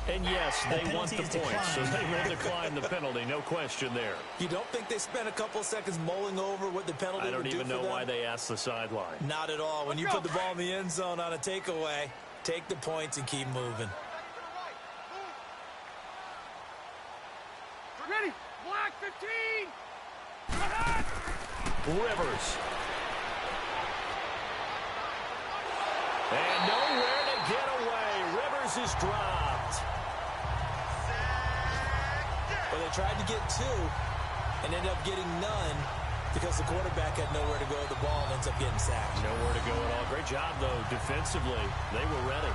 Speaker 2: And yes, they want the point, so they will decline the penalty. No question there.
Speaker 3: You don't think they spent a couple seconds mulling over what the penalty would do for them?
Speaker 2: I don't even know why they asked the sideline.
Speaker 3: Not at all. When you put the ball in the end zone on a takeaway, take the points and keep moving.
Speaker 4: Ready? Black 15.
Speaker 2: Rivers. And nowhere to get away. Rivers is dropped.
Speaker 3: Well, they tried to get 2 and ended up getting none because the quarterback had nowhere to go with the ball and ends up getting sacked.
Speaker 2: Nowhere to go at all. Great job, though, defensively. They were ready.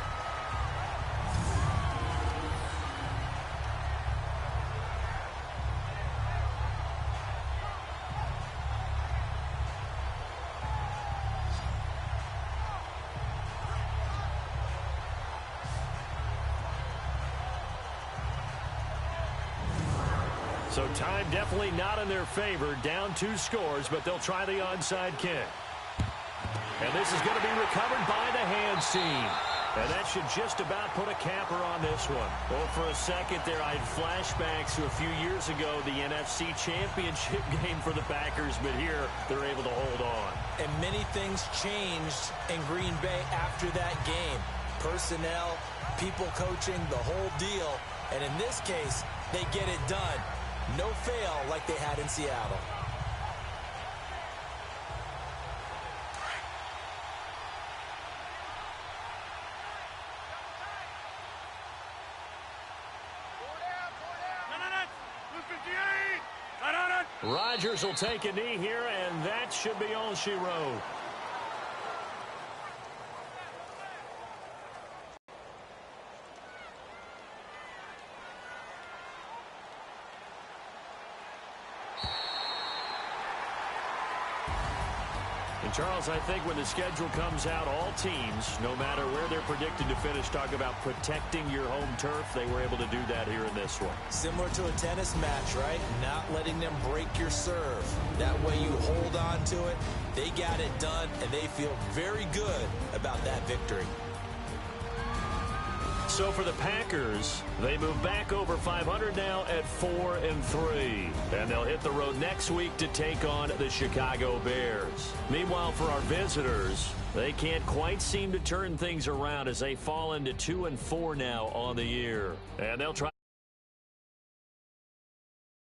Speaker 2: So time definitely not in their favor. Down 2 scores, but they'll try the onside kick. And this is going to be recovered by the hands team. And that should just about put a capper on this one. Well, for a second there, I had flashbacks to a few years ago, the NFC Championship game for the Packers, but here they're able to hold on.
Speaker 3: And many things changed in Green Bay after that game. Personnel, people coaching, the whole deal. And in this case, they get it done. No fail like they had in Seattle.
Speaker 2: Rodgers will take a knee here, and that should be all she wrote. And Charles, I think when the schedule comes out, all teams, no matter where they're predicted to finish, talk about protecting your home turf. They were able to do that here in this one.
Speaker 3: Similar to a tennis match, right? Not letting them break your serve. That way you hold on to it. They got it done, and they feel very good about that victory.
Speaker 2: So for the Packers, they move back over 500 now at 4-3. And they'll hit the road next week to take on the Chicago Bears. Meanwhile, for our visitors, they can't quite seem to turn things around as they fall into 2-4 now on the year. And they'll try